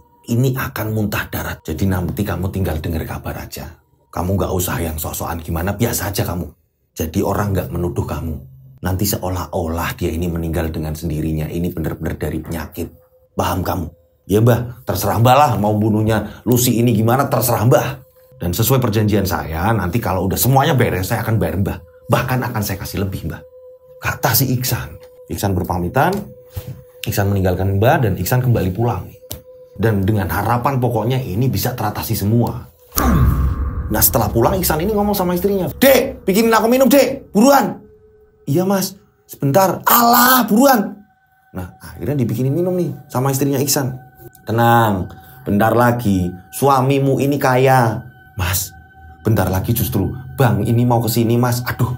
akan muntah darah. Jadi nanti kamu tinggal dengar kabar aja. Kamu gak usah yang sok-sokan gimana, biasa aja kamu. Jadi orang gak menuduh kamu. Nanti seolah-olah dia ini meninggal dengan sendirinya. Ini benar-benar dari penyakit. Paham kamu? Ya mbah, terserah mbah lah mau bunuhnya Lucy ini gimana, terserah mbah. Dan sesuai perjanjian saya, nanti kalau udah semuanya beres, saya akan bayar mbah. Bahkan akan saya kasih lebih mbah. Kata si Iksan. Iksan berpamitan, Iksan meninggalkan mbah dan Iksan kembali pulang. Dan dengan harapan pokoknya ini bisa teratasi semua. Nah setelah pulang Iksan ini ngomong sama istrinya. Dek, bikinin aku minum dek, buruan. Iya mas, sebentar. Alah, buruan. Nah, akhirnya dibikinin minum nih sama istrinya Iksan. Tenang, bentar lagi suamimu ini kaya. Mas, bentar lagi justru bang ini mau kesini mas. Aduh,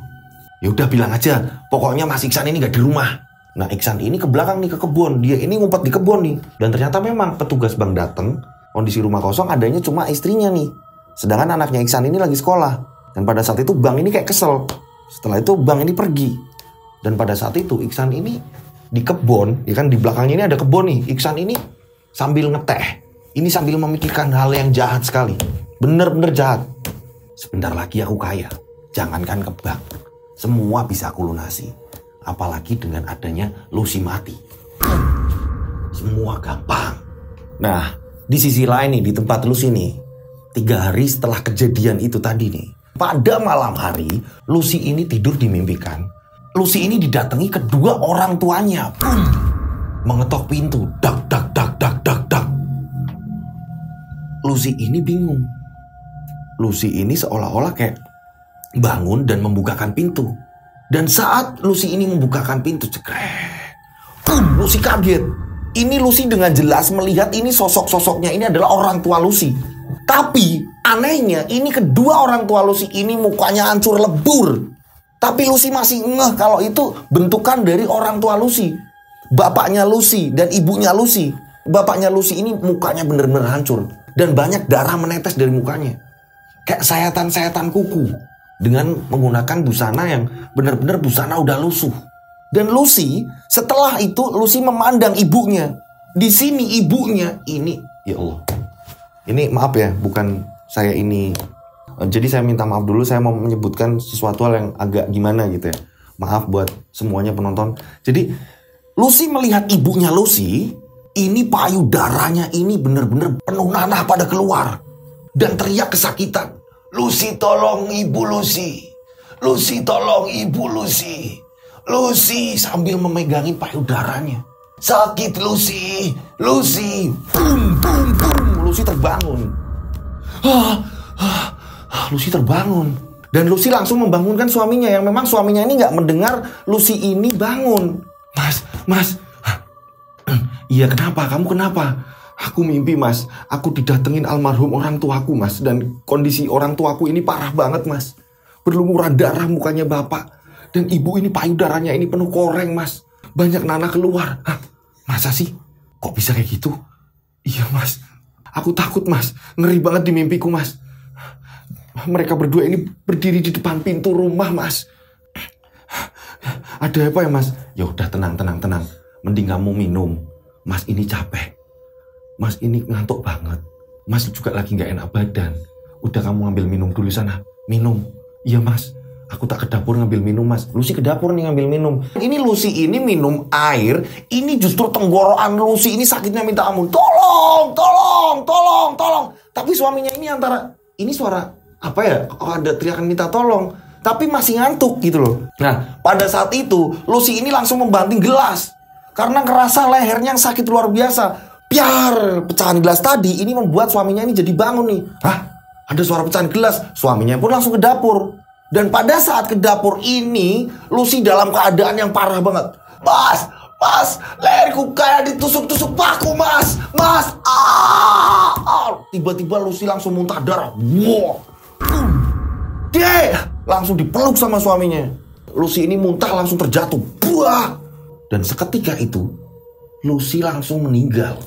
ya udah bilang aja. Pokoknya Mas Iksan ini gak di rumah. Nah, Iksan ini ke belakang nih ke kebun. Dia ini ngumpet di kebun nih. Dan ternyata memang petugas bank datang. Kondisi rumah kosong adanya cuma istrinya nih. Sedangkan anaknya Iksan ini lagi sekolah. Dan pada saat itu Bang ini kayak kesel. Setelah itu Bang ini pergi. Dan pada saat itu Iksan ini di kebun. Ya kan di belakangnya ini ada kebun nih. Iksan ini sambil ngeteh. Ini sambil memikirkan hal yang jahat sekali. Bener-bener jahat. Sebentar lagi aku kaya. Jangankan ke bank. Semua bisa aku lunasi. Apalagi dengan adanya Lucy mati. Semua gampang. Nah, di sisi lain nih, di tempat Lucy nih, 3 hari setelah kejadian itu tadi nih, pada malam hari, Lucy ini tidur dimimpikan. Lucy ini didatangi kedua orang tuanya. Mengetok pintu. Dak, dak, dak, dak, dak, dak. Lucy ini bingung. Lucy ini seolah-olah kayak bangun dan membukakan pintu. Dan saat Lucy ini membukakan pintu, cekrek. Lucy kaget. Ini Lucy dengan jelas melihat ini sosok-sosoknya ini adalah orang tua Lucy. Tapi anehnya ini kedua orang tua Lucy ini mukanya hancur lebur. Tapi Lucy masih ngeh kalau itu bentukan dari orang tua Lucy. Bapaknya Lucy dan ibunya Lucy. Bapaknya Lucy ini mukanya benar-benar hancur. Dan banyak darah menetes dari mukanya. Kayak sayatan-sayatan kuku. Dengan menggunakan busana yang benar-benar busana udah lusuh. Dan Lucy, setelah itu Lucy memandang ibunya. Di sini ibunya ini, ya Allah. Ini maaf ya, bukan saya ini. Jadi saya minta maaf dulu, saya mau menyebutkan sesuatu hal yang agak gimana gitu ya. Maaf buat semuanya penonton. Jadi Lucy melihat ibunya Lucy, ini payudaranya ini benar-benar penuh nanah pada keluar. Dan teriak kesakitan. Lucy tolong ibu Lucy. Lucy tolong ibu Lucy. Lucy sambil memegangin payudaranya. Sakit Lucy. Lucy. Bum, bum, bum. Lucy terbangun. Lucy terbangun. Dan Lucy langsung membangunkan suaminya. Yang memang suaminya ini gak mendengar Lucy ini bangun. Mas. Iya kenapa? Kamu kenapa? Aku mimpi mas. Aku didatengin almarhum orang tuaku mas. Dan kondisi orang tuaku ini parah banget mas. Berlumuran darah mukanya bapak. Dan ibu ini payudaranya ini penuh koreng mas. Banyak nanah keluar. Hah? Masa sih? Kok bisa kayak gitu? Iya mas. Aku takut mas. Ngeri banget di mimpiku mas. Mereka berdua ini berdiri di depan pintu rumah mas. Ada apa ya mas? Ya udah tenang. Mending kamu minum. Mas ini capek. Mas ini ngantuk banget. Mas juga lagi gak enak badan. Udah kamu ngambil minum dulu sana. Minum. Iya mas. Aku tak ke dapur ngambil minum mas. Lucy ke dapur nih ngambil minum. Ini Lucy ini minum air. Ini justru tenggorokan Lucy ini sakitnya minta ampun. Tolong. Tapi suaminya ini antara. Ini suara apa ya? Kok ada teriakan minta tolong. Tapi masih ngantuk gitu loh. Nah pada saat itu Lucy ini langsung membanting gelas. Karena ngerasa lehernya yang sakit luar biasa. Biar pecahan gelas tadi ini membuat suaminya ini jadi bangun nih. Hah? Ada suara pecahan gelas. Suaminya pun langsung ke dapur. Dan pada saat ke dapur ini, Lucy dalam keadaan yang parah banget. Mas, leherku kayak ditusuk-tusuk paku, mas. Tiba-tiba Lucy langsung muntah darah. Wow. Langsung dipeluk sama suaminya. Lucy ini muntah langsung terjatuh. Buah. Dan seketika itu, Lucy langsung meninggal.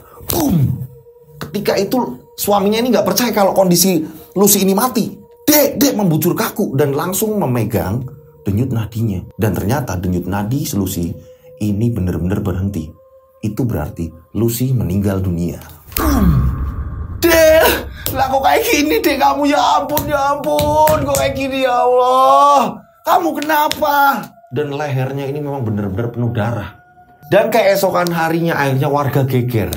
Ketika itu, suaminya ini gak percaya kalau kondisi Lucy ini mati. Dek membujur kaku dan langsung memegang denyut nadinya. Dan ternyata denyut nadi Lucy ini benar-benar berhenti. Itu berarti Lucy meninggal dunia. Dek, lah kok kayak gini dek kamu, ya ampun. Kok kayak gini ya Allah. Kamu kenapa? Dan lehernya ini memang benar-benar penuh darah. Dan keesokan harinya akhirnya warga geger.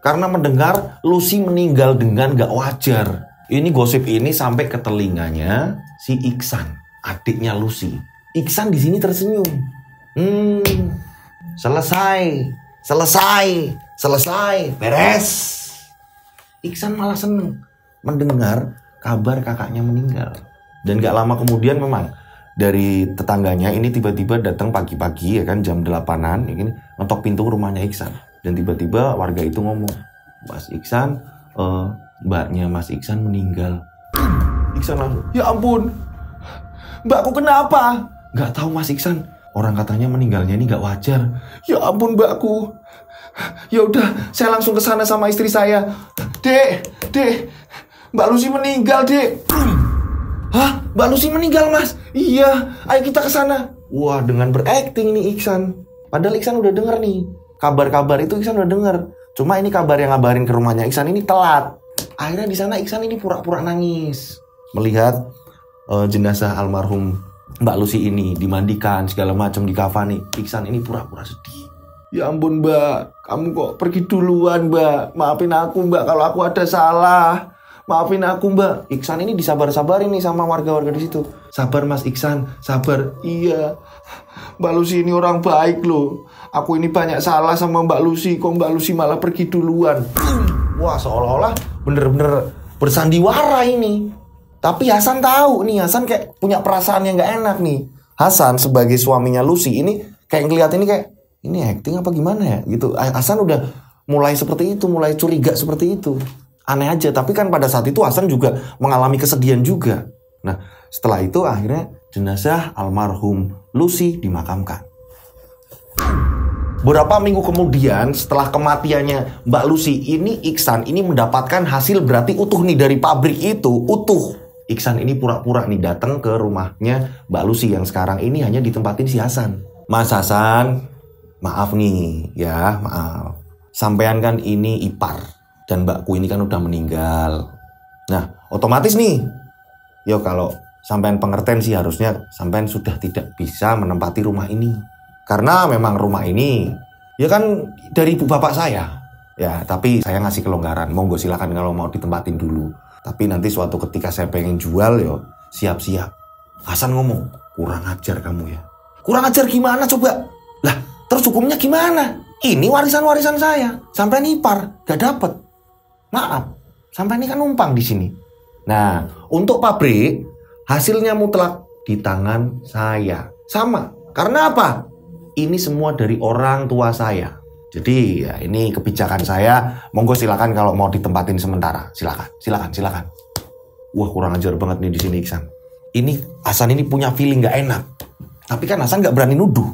Karena mendengar Lucy meninggal dengan gak wajar. Ini gosip ini sampai ke telinganya si Iksan, adiknya Lucy. Iksan di sini tersenyum. Selesai, beres. Iksan malah seneng mendengar kabar kakaknya meninggal. Dan gak lama kemudian memang dari tetangganya ini tiba-tiba datang pagi-pagi ya kan jam 8-an ya kan, ngetok pintu rumahnya Iksan. Dan tiba-tiba warga itu ngomong, Mas Iksan, mbaknya Mas Iksan meninggal. Iksan langsung, ya ampun, mbakku kenapa? Gak tahu Mas Iksan, orang katanya meninggalnya ini gak wajar. Ya ampun mbakku. Ya udah, saya langsung ke sana sama istri saya. Dek, Mbak Lucy meninggal, Dek. Hah? Mbak Lucy meninggal, Mas? Iya, ayo kita ke sana. Wah, dengan berakting nih Iksan. Padahal Iksan udah denger nih. Kabar-kabar itu Iksan udah denger. Cuma ini kabar yang ngabarin ke rumahnya Iksan ini telat. Akhirnya di sana Iksan ini pura-pura nangis. Melihat jenazah almarhum Mbak Lucy ini dimandikan, segala macam dikafani. Iksan ini pura-pura sedih. Ya ampun Mbak, kamu kok pergi duluan Mbak. Maafin aku Mbak kalau aku ada salah. Maafin aku Mbak. Iksan ini disabar-sabarin nih sama warga-warga di situ. Sabar Mas Iksan, sabar. Iya, Mbak Lucy ini orang baik loh. Aku ini banyak salah sama Mbak Lucy. Kok Mbak Lucy malah pergi duluan. Wah, seolah-olah bener-bener bersandiwara ini. Tapi Hasan tahu nih, Hasan kayak punya perasaan yang gak enak nih. Hasan sebagai suaminya Lucy ini kayak ngeliat ini kayak, ini acting apa gimana ya gitu. Hasan udah mulai seperti itu, mulai curiga seperti itu. Aneh aja, tapi kan pada saat itu Hasan juga mengalami kesedihan juga. Nah, setelah itu akhirnya jenazah almarhum Lucy dimakamkan. Beberapa minggu kemudian setelah kematiannya Mbak Lucy, ini Iksan ini mendapatkan hasil berarti utuh nih dari pabrik itu, utuh. Iksan ini pura-pura nih datang ke rumahnya Mbak Lucy yang sekarang ini hanya ditempatin si Hasan. Mas Hasan, maaf nih ya, maaf. Sampean kan ini ipar dan mbakku ini kan udah meninggal. Nah, otomatis nih, yo kalau sampean pengertian sih harusnya sampean sudah tidak bisa menempati rumah ini. Karena memang rumah ini ya kan dari ibu bapak saya. Ya, tapi saya ngasih kelonggaran. Monggo silakan kalau mau ditempatin dulu. Tapi nanti suatu ketika saya pengen jual yo, siap-siap. Hasan ngomong, kurang ajar kamu ya. Kurang ajar gimana coba? Lah, terus hukumnya gimana? Ini warisan-warisan saya. Sampai nipar, gak dapet. Maaf, sampai ini kan numpang di sini. Nah, untuk pabrik, hasilnya mutlak di tangan saya. Sama, karena apa? Ini semua dari orang tua saya. Jadi ya ini kebijakan saya. Monggo silakan kalau mau ditempatin sementara. Silakan. Wah, kurang ajar banget nih di sini Iksan. Ini Hasan ini punya feeling gak enak. Tapi kan Hasan gak berani nuduh.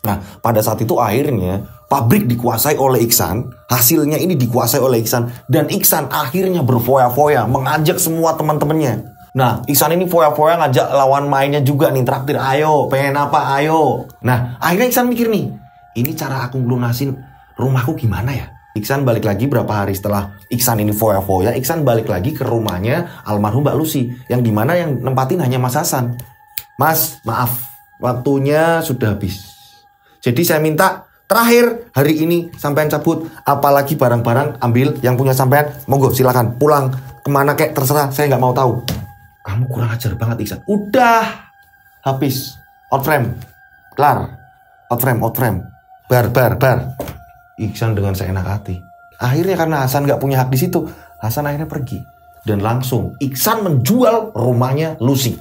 Nah, pada saat itu akhirnya pabrik dikuasai oleh Iksan, hasilnya ini dikuasai oleh Iksan, dan Iksan akhirnya berfoya-foya mengajak semua teman-temannya. Nah, Iksan ini foya-foya ngajak lawan mainnya juga nih, traktir, ayo, pengen apa, ayo. Nah, akhirnya Iksan mikir nih, ini cara aku ngelunasin rumahku gimana ya? Iksan balik lagi berapa hari setelah Iksan ini foya-foya, Iksan balik lagi ke rumahnya almarhum Mbak Lucy, yang dimana yang nempatin hanya Mas Hasan. Mas, maaf, waktunya sudah habis. Jadi saya minta terakhir hari ini sampean cabut, apalagi barang-barang ambil yang punya sampean, monggo silakan pulang kemana kek terserah, saya nggak mau tahu. Kamu kurang ajar banget Iksan. Udah habis, out frame, kelar, out frame, bar. Iksan dengan seenak hati. Akhirnya karena Hasan nggak punya hak di situ, Hasan akhirnya pergi dan langsung Iksan menjual rumahnya Lucy.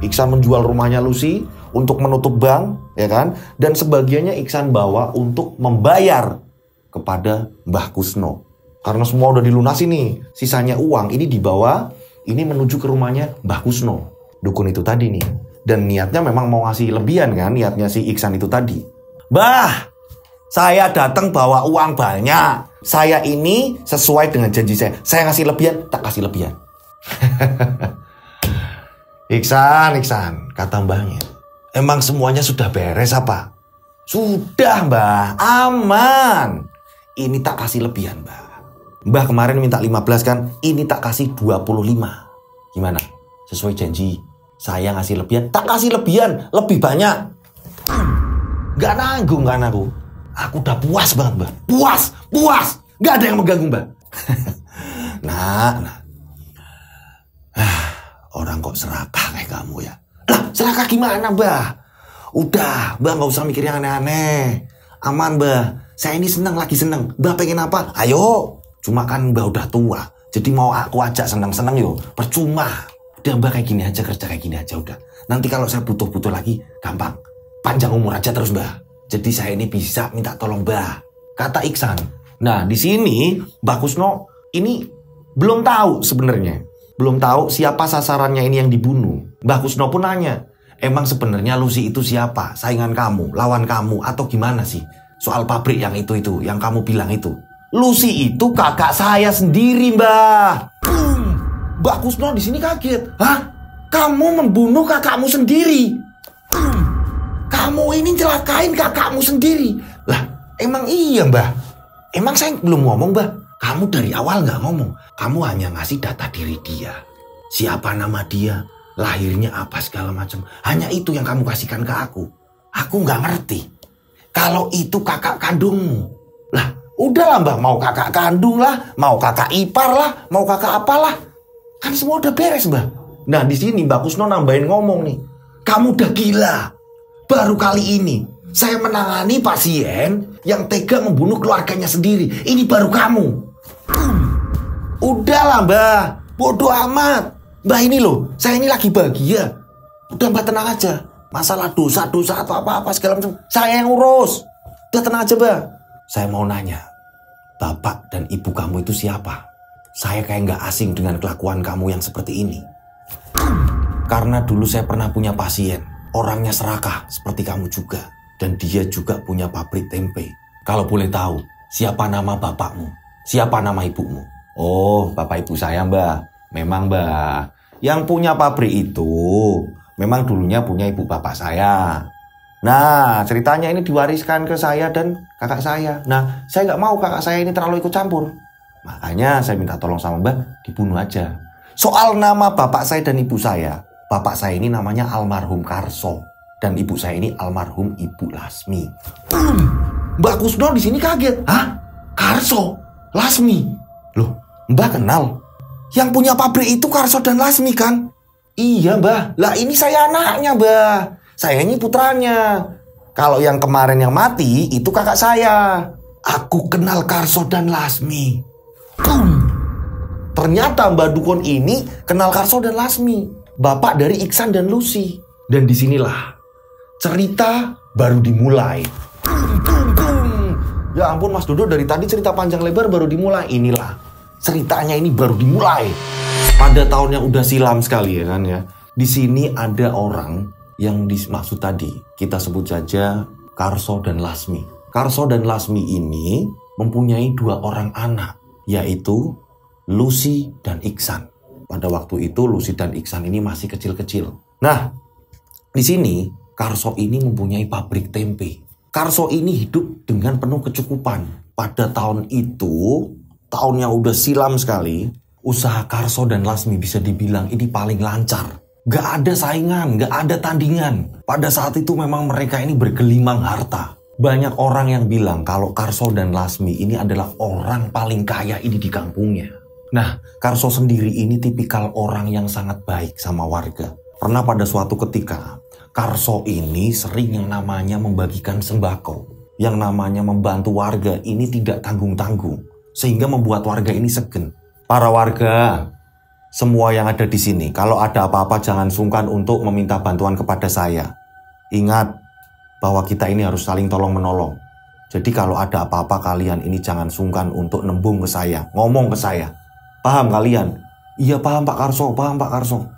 Iksan menjual rumahnya Lucy untuk menutup bank, ya kan? Dan sebagiannya Iksan bawa untuk membayar kepada Mbah Kusno. Karena semua udah dilunasi nih, sisanya uang ini dibawa, ini menuju ke rumahnya Mbah Kusno, dukun itu tadi nih. Dan niatnya memang mau ngasih lebihan kan, niatnya si Iksan itu tadi. Bah, saya datang bawa uang banyak. Saya ini sesuai dengan janji saya. Saya ngasih lebihan, tak kasih lebihan. Iksan, kata mbahnya. Emang semuanya sudah beres apa? Sudah mbah, aman. Ini tak kasih lebihan mbah. Mbah kemarin minta 15 kan, ini tak kasih 25. Gimana? Sesuai janji. Saya ngasih lebihan, tak kasih lebihan, lebih banyak. Gak nanggung kan aku. Aku udah puas banget mbah. Puas. Gak ada yang mengganggu mbah. Nah. Orang kok serakah kayak kamu ya. Lah, serakah gimana, Mbah? Udah, Mbah gak usah mikir yang aneh-aneh. Aman, Mbah. Saya ini lagi seneng. Mbah pengen apa? Ayo. Cuma kan Mbah udah tua. Jadi mau aku ajak seneng-seneng yo. Percuma. Udah Mbak kayak gini aja, kerja kayak gini aja udah. Nanti kalau saya butuh-butuh lagi, gampang. Panjang umur aja terus Mbak. Jadi saya ini bisa minta tolong Mbak, kata Iksan. Nah di sini Mbak Kusno ini belum tahu sebenarnya. Belum tahu siapa sasarannya ini yang dibunuh. Mbak Kusno pun nanya, emang sebenarnya Lucy itu siapa? Saingan kamu, lawan kamu, atau gimana sih? Soal pabrik yang itu, yang kamu bilang itu. Lucy itu kakak saya sendiri Mbak. Mbak Kusno di sini kaget. Hah? Kamu membunuh kakakmu sendiri? Kamu ini celakain kakakmu sendiri. Lah, emang iya Mbak? Emang saya belum ngomong Mbak? Kamu dari awal nggak ngomong. Kamu hanya ngasih data diri dia. Siapa nama dia, lahirnya apa segala macam. Hanya itu yang kamu kasihkan ke aku. Aku nggak ngerti. Kalau itu kakak kandungmu. Lah, udahlah Mbak. Mau kakak kandung lah, mau kakak ipar lah, mau kakak apalah. Kan semua udah beres Mbak. Nah di sini Mbak Kusno nambahin ngomong nih. Kamu udah gila. Baru kali ini saya menangani pasien yang tega membunuh keluarganya sendiri. Ini baru kamu. Udahlah Mbak, bodoh amat. Mbak ini loh, saya ini lagi bahagia. Udah Mbak tenang aja. Masalah dosa-dosa atau apa-apa segala macam, saya yang urus. Udah tenang aja Mbak. Saya mau nanya, bapak dan ibu kamu itu siapa? Saya kayak gak asing dengan kelakuan kamu yang seperti ini. Karena dulu saya pernah punya pasien, orangnya serakah seperti kamu juga. Dan dia juga punya pabrik tempe. Kalau boleh tahu, siapa nama bapakmu? Siapa nama ibumu? Oh, bapak ibu saya Mbak. Memang Mbak. Yang punya pabrik itu memang dulunya punya ibu bapak saya. Nah, ceritanya ini diwariskan ke saya dan kakak saya. Nah, saya nggak mau kakak saya ini terlalu ikut campur. Makanya saya minta tolong sama Mbak, dibunuh aja. Soal nama bapak saya dan ibu saya, bapak saya ini namanya almarhum Karso. Dan ibu saya ini almarhum Ibu Lasmi. Mbak Kusno di sini kaget. Hah? Karso? Lasmi? Loh, Mbak kenal? Yang punya pabrik itu Karso dan Lasmi kan? Iya Mbak. Lah ini saya anaknya Mbak. Saya ini putranya. Kalau yang kemarin yang mati itu kakak saya. Aku kenal Karso dan Lasmi. Ternyata Mbak Dukun ini kenal Karso dan Lasmi. Bapak dari Iksan dan Lucy. Dan disinilah cerita baru dimulai. Ya ampun Mas Dodo, dari tadi cerita panjang lebar baru dimulai. Inilah ceritanya, ini baru dimulai. Pada tahun yang udah silam sekali ya kan ya. Di sini ada orang yang dimaksud tadi, kita sebut saja Karso dan Lasmi. Karso dan Lasmi ini mempunyai 2 orang anak, yaitu Lucy dan Iksan. Pada waktu itu Lucy dan Iksan ini masih kecil-kecil. Nah, di sini Karso ini mempunyai pabrik tempe. Karso ini hidup dengan penuh kecukupan. Pada tahun itu, tahun yang udah silam sekali, usaha Karso dan Lasmi bisa dibilang ini paling lancar. Gak ada saingan, gak ada tandingan. Pada saat itu memang mereka ini bergelimang harta. Banyak orang yang bilang kalau Karso dan Lasmi ini adalah orang paling kaya ini di kampungnya. Nah, Karso sendiri ini tipikal orang yang sangat baik sama warga. Pernah pada suatu ketika, Karso ini sering yang namanya membagikan sembako. Yang namanya membantu warga ini tidak tanggung-tanggung. Sehingga membuat warga ini segen. Para warga, semua yang ada di sini, kalau ada apa-apa jangan sungkan untuk meminta bantuan kepada saya. Ingat bahwa kita ini harus saling tolong-menolong. Jadi kalau ada apa-apa kalian ini jangan sungkan untuk nembung ke saya, ngomong ke saya. Paham kalian? Iya paham Pak Karso, paham Pak Karso.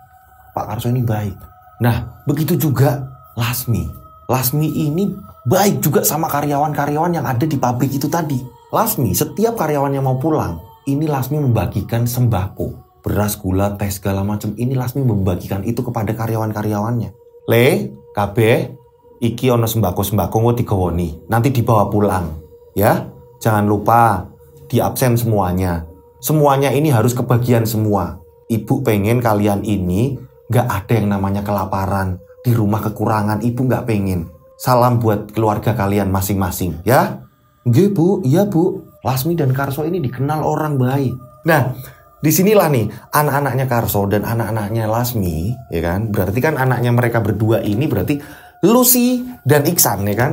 Pak Karso ini baik. Nah, begitu juga Lasmi. Lasmi ini baik juga sama karyawan-karyawan yang ada di pabrik itu tadi. Lasmi, setiap karyawannya mau pulang, ini Lasmi membagikan sembako. Beras, gula, teh, segala macam. Ini Lasmi membagikan itu kepada karyawan-karyawannya. Le, kabeh, iki ono sembako-sembako mau digawoni. Nanti dibawa pulang. Ya, jangan lupa di absen semuanya. Semuanya ini harus kebagian semua. Ibu pengen kalian ini gak ada yang namanya kelaparan, di rumah kekurangan, ibu gak pengen. Salam buat keluarga kalian masing-masing, ya? Nggih Bu, iya Bu. Lasmi dan Karso ini dikenal orang baik. Nah, disinilah nih, anak-anaknya Karso dan anak-anaknya Lasmi, ya kan? Berarti kan anaknya mereka berdua ini berarti Lucy dan Iksan, ya kan?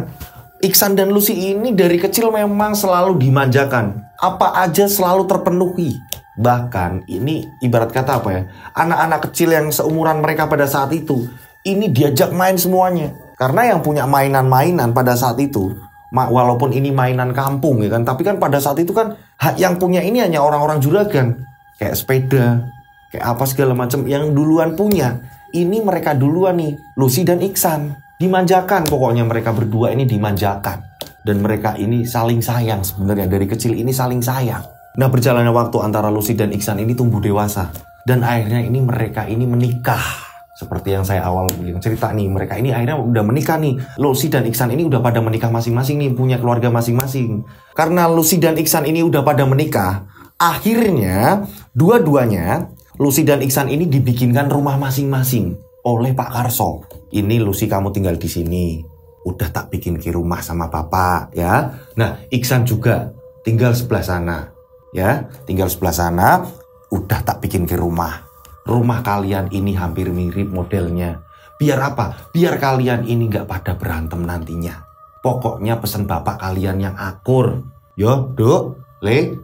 Iksan dan Lucy ini dari kecil memang selalu dimanjakan. Apa aja selalu terpenuhi. Bahkan ini ibarat kata apa ya, anak-anak kecil yang seumuran mereka pada saat itu, ini diajak main semuanya. Karena yang punya mainan-mainan pada saat itu, walaupun ini mainan kampung ya kan, tapi kan pada saat itu kan yang punya ini hanya orang-orang juragan. Kayak sepeda, kayak apa segala macam yang duluan punya. Ini mereka duluan nih, Lucy dan Iksan. Dimanjakan, pokoknya mereka berdua ini dimanjakan. Dan mereka ini saling sayang sebenarnya, dari kecil ini saling sayang. Nah, berjalannya waktu antara Lucy dan Iksan ini tumbuh dewasa. Dan akhirnya ini mereka ini menikah. Seperti yang saya awal bilang cerita nih, mereka ini akhirnya udah menikah nih. Lucy dan Iksan ini udah pada menikah masing-masing nih, punya keluarga masing-masing. Karena Lucy dan Iksan ini udah pada menikah, akhirnya dua-duanya, Lucy dan Iksan ini dibikinkan rumah masing-masing oleh Pak Karso. Ini Lucy, kamu tinggal di sini. Udah tak bikin ke rumah sama bapak ya. Nah, Iksan juga tinggal sebelah sana ya. Tinggal sebelah sana, udah tak bikin ke rumah. Rumah kalian ini hampir mirip modelnya. Biar apa? Biar kalian ini gak pada berantem nantinya. Pokoknya pesen bapak kalian yang akur. Yo, Duk, Le.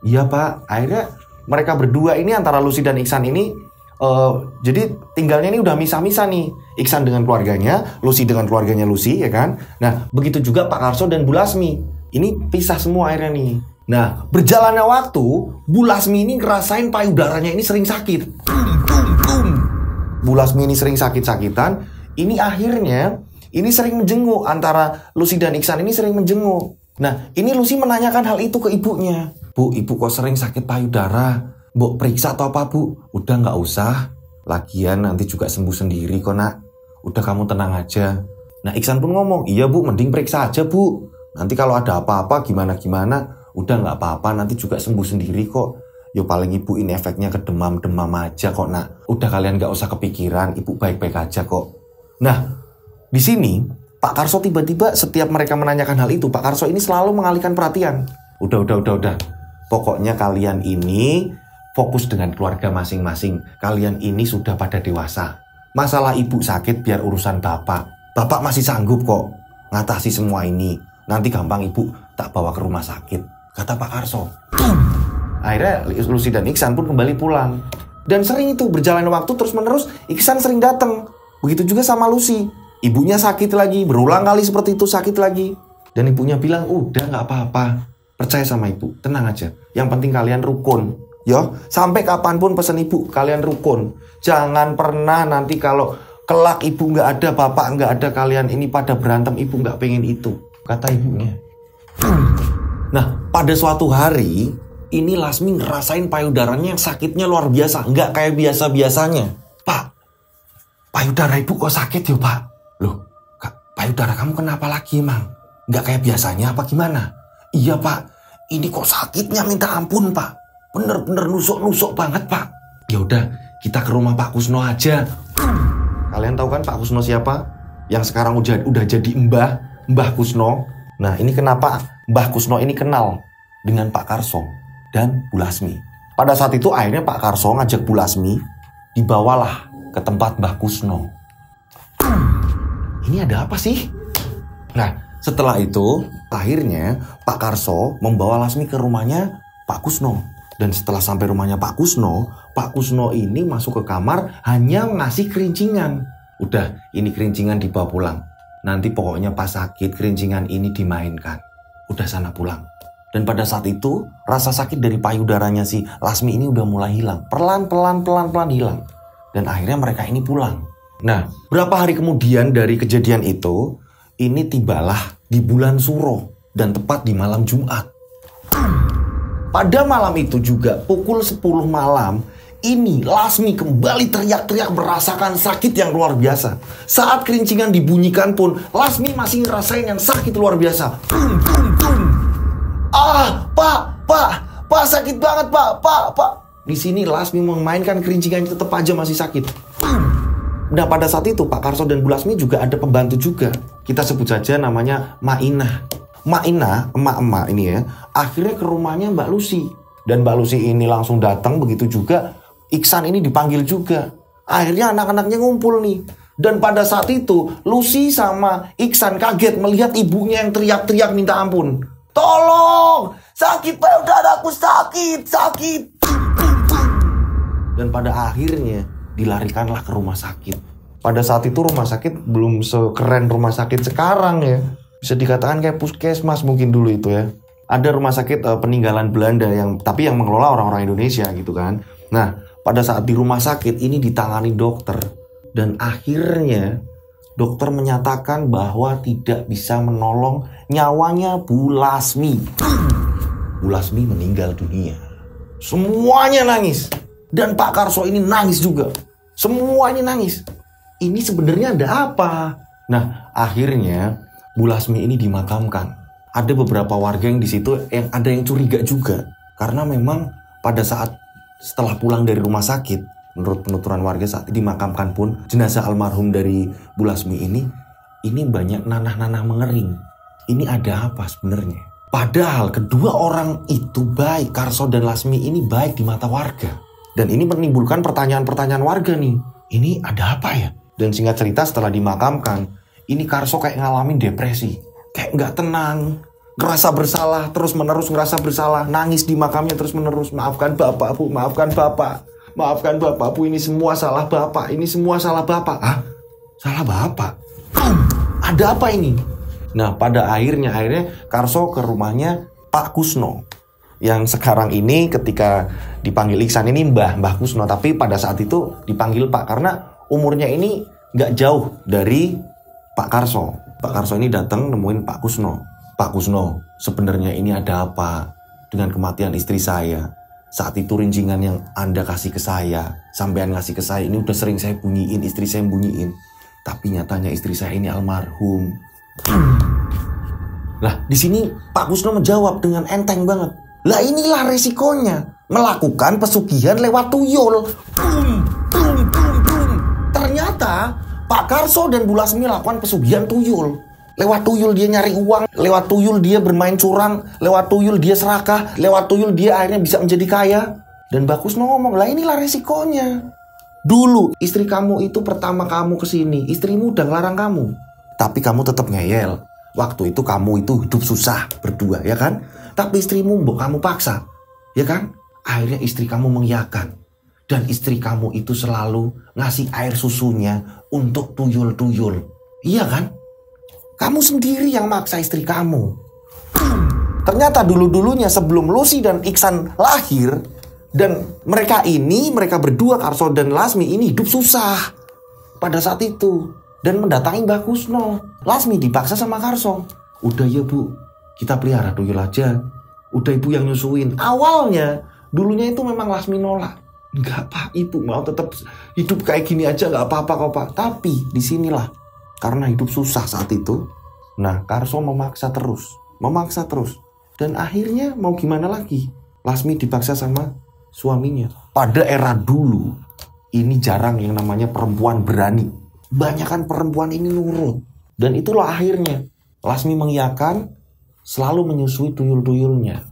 Iya Pak. Akhirnya mereka berdua ini antara Lucy dan Iksan ini jadi tinggalnya ini udah misah-misah nih. Iksan dengan keluarganya, Lucy dengan keluarganya Lucy ya kan. Nah, begitu juga Pak Karso dan Bu Lasmi. Ini pisah semua akhirnya nih. Nah, berjalannya waktu, Bu Lasmi ini ngerasain payudaranya ini sering sakit. Bu Lasmi ini sering sakit-sakitan. Ini akhirnya ini sering menjenguk, antara Lucy dan Iksan ini sering menjenguk. Nah, ini Lucy menanyakan hal itu ke ibunya. Bu, ibu kok sering sakit payudara? Mbok periksa atau apa, Bu? Udah nggak usah. Lagian nanti juga sembuh sendiri kok, Nak. Udah kamu tenang aja. Nah, Iksan pun ngomong, iya Bu, mending periksa aja Bu. Nanti kalau ada apa-apa gimana-gimana, udah nggak apa-apa, nanti juga sembuh sendiri kok. Yo paling ibu ini efeknya ke demam-demam aja kok, Nak. Udah kalian nggak usah kepikiran, ibu baik-baik aja kok. Nah, di sini Pak Karso tiba-tiba setiap mereka menanyakan hal itu, Pak Karso ini selalu mengalihkan perhatian. Udah. Pokoknya kalian ini fokus dengan keluarga masing-masing. Kalian ini sudah pada dewasa. Masalah ibu sakit biar urusan bapak. Bapak masih sanggup kok ngatasi semua ini. Nanti gampang ibu tak bawa ke rumah sakit, kata Pak Karso. Akhirnya Lucy dan Iksan pun kembali pulang. Dan sering itu berjalan waktu terus-menerus, Iksan sering datang. Begitu juga sama Lucy. Ibunya sakit lagi, berulang kali seperti itu sakit lagi. Dan ibunya bilang, udah gak apa-apa. Percaya sama ibu, tenang aja. Yang penting kalian rukun. Yo, sampai kapanpun pesan ibu, kalian rukun. Jangan pernah nanti kalau kelak ibu nggak ada, bapak nggak ada, kalian ini pada berantem, ibu nggak pengen itu, kata ibunya. Nah, pada suatu hari, ini Lasmi ngerasain payudaranya yang sakitnya luar biasa, nggak kayak biasa-biasanya. Pak, payudara ibu kok sakit yo Pak? Loh, payudara kamu kenapa lagi emang? Nggak kayak biasanya apa gimana? Iya Pak, ini kok sakitnya minta ampun Pak. Bener-bener nusuk-nusuk banget Pak. Ya udah, kita ke rumah Pak Kusno aja. Kalian tahu kan Pak Kusno siapa? Yang sekarang udah jadi Mbah Kusno. Nah, ini kenapa Mbah Kusno ini kenal dengan Pak Karso dan Bu Lasmi. Pada saat itu akhirnya Pak Karso ngajak Bu Lasmi, dibawalah ke tempat Mbah Kusno. Ini ada apa sih? Nah, setelah itu akhirnya Pak Karso membawa Lasmi ke rumahnya Pak Kusno. Dan setelah sampai rumahnya Pak Kusno ini masuk ke kamar hanya ngasih kerincingan. Udah, ini kerincingan dibawa pulang. Nanti pokoknya pas sakit kerincingan ini dimainkan. Udah sana pulang. Dan pada saat itu rasa sakit dari payudaranya si Lasmi ini udah mulai hilang. Pelan-pelan hilang. Dan akhirnya mereka ini pulang. Nah, berapa hari kemudian dari kejadian itu, ini tibalah di bulan Suro dan tepat di malam Jumat. Pada malam itu juga pukul 10 malam, ini Lasmi kembali teriak-teriak merasakan sakit yang luar biasa. Saat kerincingan dibunyikan pun, Lasmi masih ngerasain yang sakit luar biasa. Ah, Pak, sakit banget Pak. Di sini Lasmi memainkan kerincingan tetap aja masih sakit. Nah, pada saat itu Pak Karso dan Bu Lasmi juga ada pembantu juga. Kita sebut saja namanya Mainah. Mainah, emak-emak ini ya, akhirnya ke rumahnya Mbak Lucy. Dan Mbak Lucy ini langsung datang, begitu juga Iksan ini dipanggil juga. Akhirnya anak-anaknya ngumpul nih. Dan pada saat itu, Lucy sama Iksan kaget melihat ibunya yang teriak-teriak minta ampun. Tolong, sakit payudara aku, sakit. Dan pada akhirnya dilarikanlah ke rumah sakit. Pada saat itu rumah sakit belum sekeren rumah sakit sekarang ya. Bisa dikatakan kayak puskesmas mungkin dulu itu ya. Ada rumah sakit peninggalan Belanda tapi yang mengelola orang-orang Indonesia gitu kan. Nah, pada saat di rumah sakit ini ditangani dokter. Dan akhirnya dokter menyatakan bahwa tidak bisa menolong nyawanya Bu Lasmi. Bu Lasmi meninggal dunia. Semuanya nangis. Dan Pak Karso ini nangis juga. Semua ini nangis. Ini sebenarnya ada apa? Nah, akhirnya Bu Lasmi ini dimakamkan. Ada beberapa warga yang di situ yang ada yang curiga juga. Karena memang pada saat setelah pulang dari rumah sakit, menurut penuturan warga saat dimakamkan pun jenazah almarhum dari Bu Lasmi ini banyak nanah-nanah mengering. Ini ada apa sebenarnya? Padahal kedua orang itu baik, Karso dan Lasmi ini baik di mata warga. Dan ini menimbulkan pertanyaan-pertanyaan warga nih. Ini ada apa ya? Dan singkat cerita setelah dimakamkan, ini Karso kayak ngalamin depresi. Kayak nggak tenang, ngerasa bersalah, terus-menerus ngerasa bersalah. Nangis di makamnya terus-menerus. Maafkan Bapak, Bu, maafkan Bapak. Maafkan Bapak, Bu, ini semua salah Bapak. Ini semua salah Bapak. Hah? Salah Bapak? Ada apa ini? Nah, pada akhirnya Karso ke rumahnya Pak Kusno. Yang sekarang ini ketika dipanggil Iksan ini Mbah Kusno. Tapi pada saat itu dipanggil Pak karena umurnya ini nggak jauh dari Pak Karso. Pak Karso ini datang nemuin Pak Kusno. Pak Kusno, sebenarnya ini ada apa dengan kematian istri saya? Saat itu rincingan yang Anda kasih ke saya, sampean ngasih ke saya, ini udah sering saya bunyiin, istri saya bunyiin. Tapi nyatanya istri saya ini almarhum. Lah, di sini Pak Kusno menjawab dengan enteng banget. Lah inilah resikonya melakukan pesugihan lewat tuyul. Ternyata Pak Karso dan Bu Lasmi lakukan pesugihan tuyul. Lewat tuyul dia nyari uang, lewat tuyul dia bermain curang, lewat tuyul dia serakah, lewat tuyul dia akhirnya bisa menjadi kaya. Dan Mbak Kusno ngomong, lah inilah resikonya. Dulu istri kamu itu pertama kamu kesini, istrimu udah ngelarang kamu. Tapi kamu tetap ngeyel. Waktu itu kamu itu hidup susah berdua, ya kan? Tapi istrimu kamu paksa, ya kan? Akhirnya istri kamu mengiyakan. Dan istri kamu itu selalu ngasih air susunya untuk tuyul-tuyul. Iya kan? Kamu sendiri yang maksa istri kamu. Ternyata dulu-dulunya sebelum Lucy dan Iksan lahir, dan mereka berdua, Karso dan Lasmi ini hidup susah pada saat itu. Dan mendatangi Mbak Kusno. Lasmi dipaksa sama Karso. Udah ya Bu, kita pelihara tuyul aja. Udah Ibu yang nyusuin. Awalnya, dulunya itu memang Lasmi nolak. Enggak Pak, Ibu mau tetap hidup kayak gini aja, enggak apa-apa kok Pak. Tapi disinilah, karena hidup susah saat itu, nah Karso memaksa terus. Dan akhirnya mau gimana lagi? Lasmi dipaksa sama suaminya. Pada era dulu, ini jarang yang namanya perempuan berani. Banyakan perempuan ini nurut. Dan itulah akhirnya Lasmi mengiyakan, selalu menyusui tuyul-tuyulnya.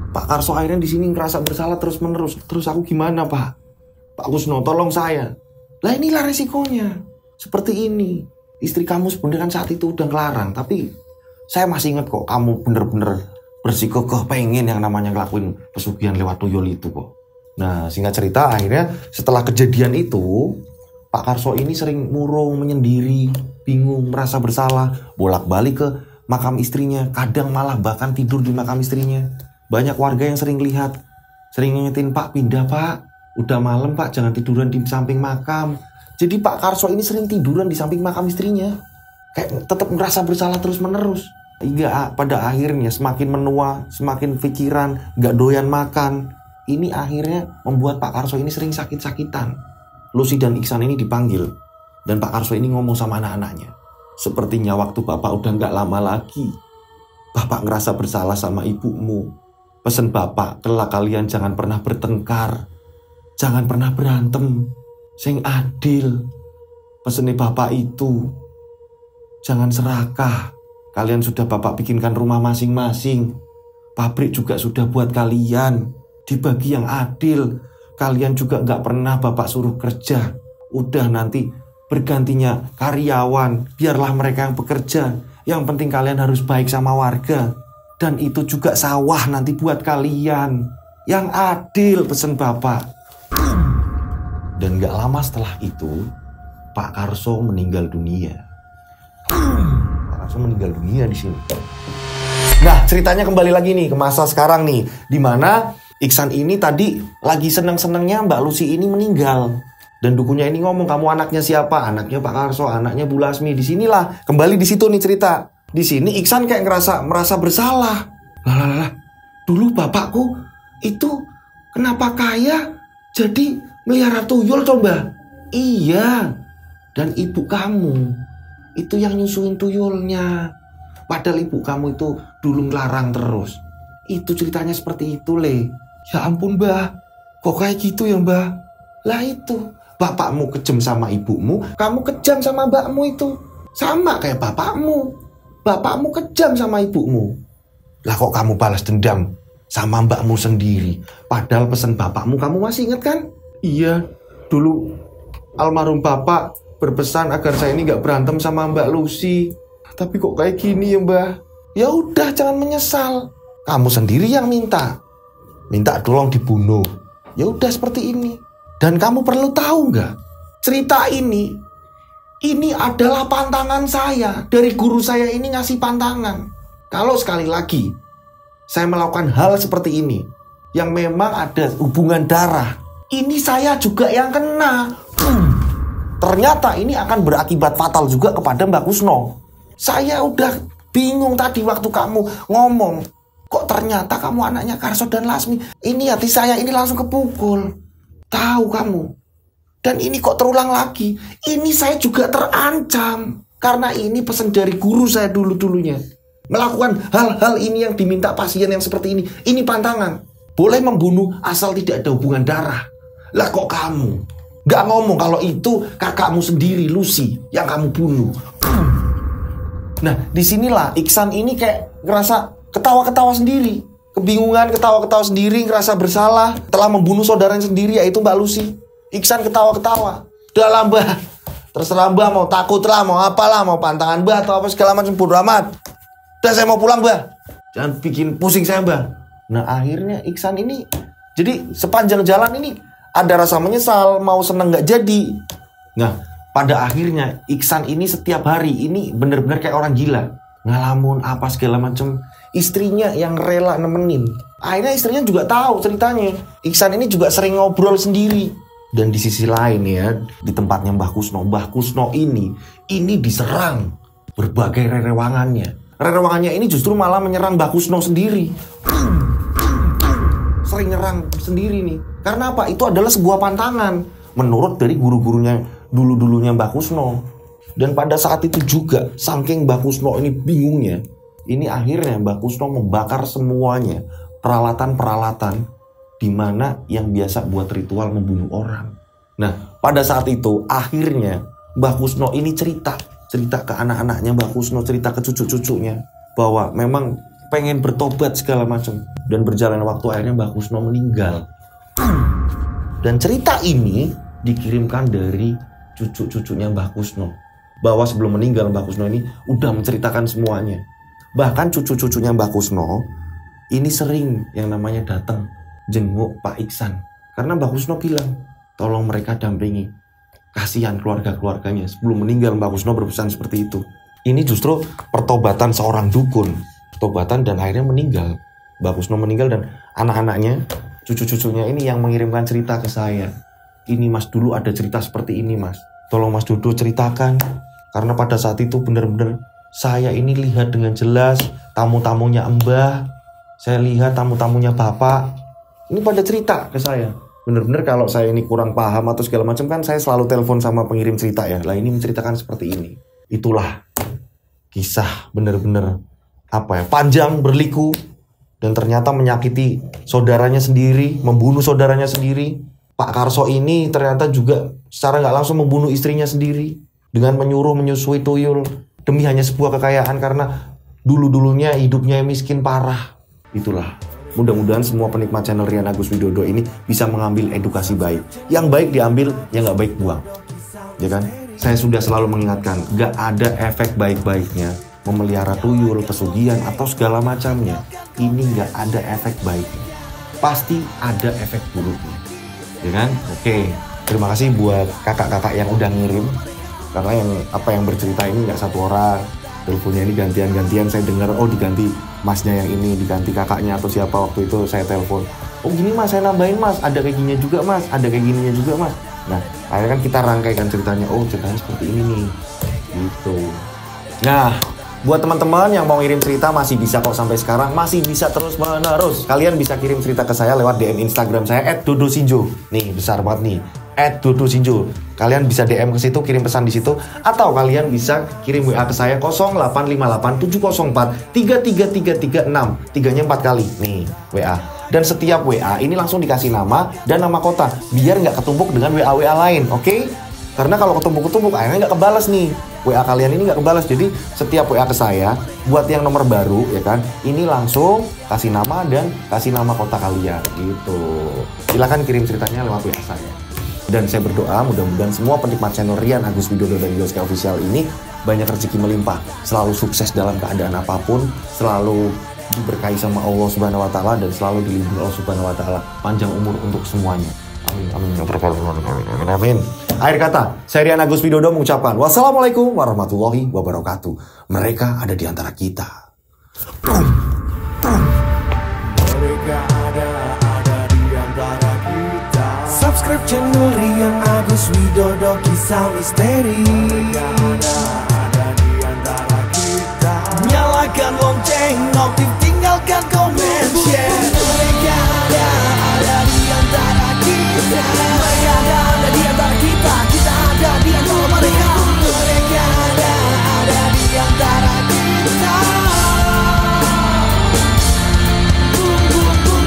Pak Karso akhirnya di sini ngerasa bersalah terus-menerus. Terus aku gimana Pak? Pak Kusno tolong saya. Lah inilah resikonya. Seperti ini. Istri kamu sebenarnya kan saat itu udah ngelarang. Tapi saya masih ingat kok kamu bener-bener bersikukuh pengen yang namanya ngelakuin pesugihan lewat tuyul itu kok. Nah singkat cerita akhirnya setelah kejadian itu, Pak Karso ini sering murung, menyendiri, bingung, merasa bersalah, bolak-balik ke makam istrinya, kadang malah bahkan tidur di makam istrinya. Banyak warga yang sering lihat, sering ngingetin, Pak pindah Pak, udah malam Pak, jangan tiduran di samping makam. Jadi Pak Karso ini sering tiduran di samping makam istrinya, kayak tetap merasa bersalah terus-menerus. Hingga pada akhirnya semakin menua, semakin pikiran, gak doyan makan. Ini akhirnya membuat Pak Karso ini sering sakit-sakitan. Lucy dan Iksan ini dipanggil. Dan Pak Karso ini ngomong sama anak-anaknya. Sepertinya waktu Bapak udah gak lama lagi. Bapak ngerasa bersalah sama ibumu. Pesan Bapak, kelak kalian jangan pernah bertengkar. Jangan pernah berantem. Sing adil. Pesannya Bapak itu, jangan serakah. Kalian sudah Bapak bikinkan rumah masing-masing. Pabrik juga sudah buat kalian. Dibagi yang adil. Kalian juga gak pernah Bapak suruh kerja. Udah nanti bergantinya karyawan. Biarlah mereka yang bekerja. Yang penting kalian harus baik sama warga. Dan itu juga sawah nanti buat kalian. Yang adil pesan Bapak. Dan gak lama setelah itu, Pak Karso meninggal dunia. Pak Karso meninggal dunia di sini. Nah, ceritanya kembali lagi nih ke masa sekarang nih, di mana Iksan ini tadi lagi seneng-senengnya Mbak Lucy ini meninggal. Dan dukunya ini ngomong, kamu anaknya siapa? Anaknya Pak Karso, anaknya Bu Lasmi. Disinilah, kembali di situ nih cerita. Di sini Iksan kayak merasa bersalah. Lah, dulu bapakku itu kenapa kaya jadi melihara tuyul coba? Iya, dan ibu kamu itu yang nyusuin tuyulnya. Padahal ibu kamu itu dulu ngelarang terus. Itu ceritanya seperti itu, Le. Ya ampun, Mbah. Kok kayak gitu ya, Mbah? Lah itu, bapakmu kejam sama ibumu, kamu kejam sama mbakmu itu. Sama kayak bapakmu. Bapakmu kejam sama ibumu. Lah kok kamu balas dendam sama mbakmu sendiri? Padahal pesan bapakmu kamu masih ingat kan? Iya, dulu almarhum bapak berpesan agar saya ini gak berantem sama Mbak Lucy. Tapi kok kayak gini ya, Mbah? Ya udah, jangan menyesal. Kamu sendiri yang minta tolong dibunuh. Ya udah seperti ini. Dan kamu perlu tahu nggak? Cerita ini adalah pantangan saya. Dari guru saya ini ngasih pantangan. Kalau sekali lagi saya melakukan hal seperti ini, yang memang ada hubungan darah, ini saya juga yang kena. Ternyata ini akan berakibat fatal juga kepada Mbak Kusno. Saya udah bingung tadi waktu kamu ngomong. Kok ternyata kamu anaknya Karso dan Lasmi. Ini hati saya ini langsung kepukul. Tahu kamu. Dan ini kok terulang lagi. Ini saya juga terancam. Karena ini pesan dari guru saya dulu-dulunya. Melakukan hal-hal ini yang diminta pasien yang seperti ini. Ini pantangan. Boleh membunuh asal tidak ada hubungan darah. Lah kok kamu gak ngomong kalau itu kakakmu sendiri, Lucy, yang kamu bunuh. Nah, disinilah Iksan ini kayak ngerasa ketawa-ketawa sendiri. Kebingungan, ketawa-ketawa sendiri, ngerasa bersalah telah membunuh saudaranya sendiri, yaitu Mbak Lucy. Iksan ketawa-ketawa. Udah lah, Mbah. Terserah Mbah, mau takut lah, mau apalah, mau pantangan Mbah atau apa segala macam, bodo amat. Udah, saya mau pulang, Mbah. Jangan bikin pusing saya, Mbah. Nah, akhirnya Iksan ini, jadi sepanjang jalan ini ada rasa menyesal, mau seneng gak jadi. Nah, pada akhirnya Iksan ini setiap hari ini bener-bener kayak orang gila. Ngalamun apa segala macam. Istrinya yang rela nemenin. Akhirnya istrinya juga tahu ceritanya. Iksan ini juga sering ngobrol sendiri. Dan di sisi lain ya, di tempatnya Mbah Kusno ini diserang berbagai rerewangannya. Rerewangannya ini justru malah menyerang Mbah Kusno sendiri. Sering nyerang sendiri nih. Karena apa? Itu adalah sebuah pantangan. Menurut dari guru-gurunya dulu-dulunya Mbah Kusno. Dan pada saat itu juga, saking Mbah Kusno ini bingungnya, ini akhirnya Mbah Kusno membakar semuanya. Peralatan-peralatan di mana yang biasa buat ritual membunuh orang. Nah, pada saat itu akhirnya Mbah Kusno ini cerita ke anak-anaknya Mbah Kusno, cerita ke cucu-cucunya bahwa memang pengen bertobat segala macam. Dan berjalan waktu akhirnya Mbah Kusno meninggal. Dan cerita ini dikirimkan dari cucu-cucunya Mbah Kusno, bahwa sebelum meninggal Mbah Kusno ini udah menceritakan semuanya. Bahkan cucu-cucunya Mbah Kusno ini sering yang namanya datang jenguk Pak Iksan. Karena Mbah Kusno bilang, tolong mereka dampingi. Kasihan keluarga-keluarganya. Sebelum meninggal Mbah Kusno berpesan seperti itu. Ini justru pertobatan seorang dukun. Pertobatan dan akhirnya meninggal. Mbah Kusno meninggal dan anak-anaknya, cucu-cucunya ini yang mengirimkan cerita ke saya. Ini Mas, dulu ada cerita seperti ini Mas. Tolong Mas Dodo ceritakan. Karena pada saat itu benar-benar saya ini lihat dengan jelas tamu-tamunya Mbah. Saya lihat tamu-tamunya Bapak. Ini pada cerita ke saya. Bener-bener kalau saya ini kurang paham atau segala macam kan saya selalu telepon sama pengirim cerita ya. Lah ini menceritakan seperti ini. Itulah kisah bener-bener panjang, berliku, dan ternyata menyakiti saudaranya sendiri, membunuh saudaranya sendiri. Pak Karso ini ternyata juga secara nggak langsung membunuh istrinya sendiri dengan menyusui tuyul demi hanya sebuah kekayaan karena dulu-dulunya hidupnya miskin parah. Itulah. Mudah-mudahan semua penikmat channel Rian Agus Widodo ini bisa mengambil edukasi baik. Yang baik diambil, yang nggak baik buang. Ya kan? Saya sudah selalu mengingatkan, nggak ada efek baik-baiknya memelihara tuyul, pesugihan, atau segala macamnya. Ini nggak ada efek baiknya. Pasti ada efek buruknya. Ya kan? Oke. Terima kasih buat kakak-kakak yang udah ngirim. Karena yang bercerita ini nggak satu orang. Teleponnya ini gantian-gantian, saya dengar, oh diganti masnya yang ini, diganti kakaknya atau siapa waktu itu saya telepon. Oh gini mas, saya nambahin mas, ada kayak gininya juga mas, ada kayak gininya juga mas. Nah, akhirnya kan kita rangkaikan ceritanya, oh ceritanya seperti ini nih, gitu. Nah, buat teman-teman yang mau kirim cerita masih bisa kok sampai sekarang, masih bisa terus menerus. Kalian bisa kirim cerita ke saya lewat DM Instagram saya @dodosinjo. Nih, besar banget nih. @dodosinjo. Kalian bisa DM ke situ, kirim pesan di situ, atau kalian bisa kirim WA ke saya 0858 704 33336. Tiganya 4 kali. Nih, WA. Dan setiap WA ini langsung dikasih nama dan nama kota, biar nggak ketumpuk dengan WA lain, oke? Karena kalau ketumpuk-ketumpuk akhirnya nggak kebalas nih. WA kalian ini nggak kebalas. Jadi setiap WA ke saya, buat yang nomor baru ya kan, ini langsung kasih nama dan kasih nama kota kalian gitu. Silahkan kirim ceritanya lewat WA saya. Dan saya berdoa mudah-mudahan semua penikmat channel Rian Agus Widodo dan Yoska Official ini banyak rezeki melimpah, selalu sukses dalam keadaan apapun, selalu diberkahi sama Allah Subhanahu wa taala dan selalu dilindungi Allah Subhanahu wa taala. Panjang umur untuk semuanya. Amin amin ya rabbal alamin. Amin. Akhir kata, saya Rian Agus Widodo mengucapkan wassalamualaikum warahmatullahi wabarakatuh. Mereka ada di antara kita. Mereka ada di antara kita. Subscribe channel Rian Agus Widodo, kisah misteri. Mereka ada di antara kita. Nyalakan lonceng, notif, tinggalkan komen, share. Mereka ada di antara kita. Mereka ada di antara kita. Kita ada di antara mereka. Mereka ada di antara kita.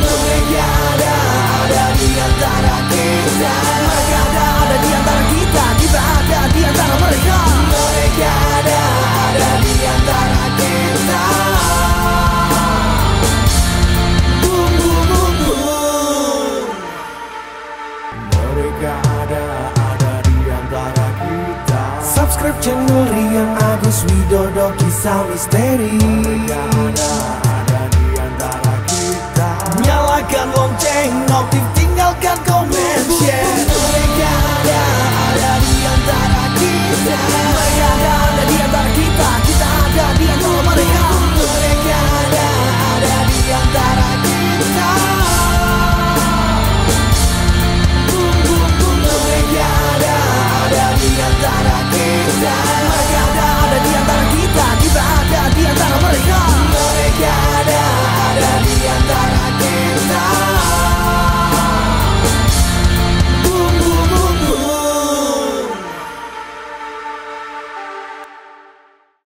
Mereka ada di antara kita. Mereka ada di antara kita. Kita ada di antara mereka. Mereka ada di antara kita. Mereka ada di antara kita. Subscribe channel Rian Agus Widodo, kisah misteri. Mereka ada di antara kita. Nyalakan lonceng, notif.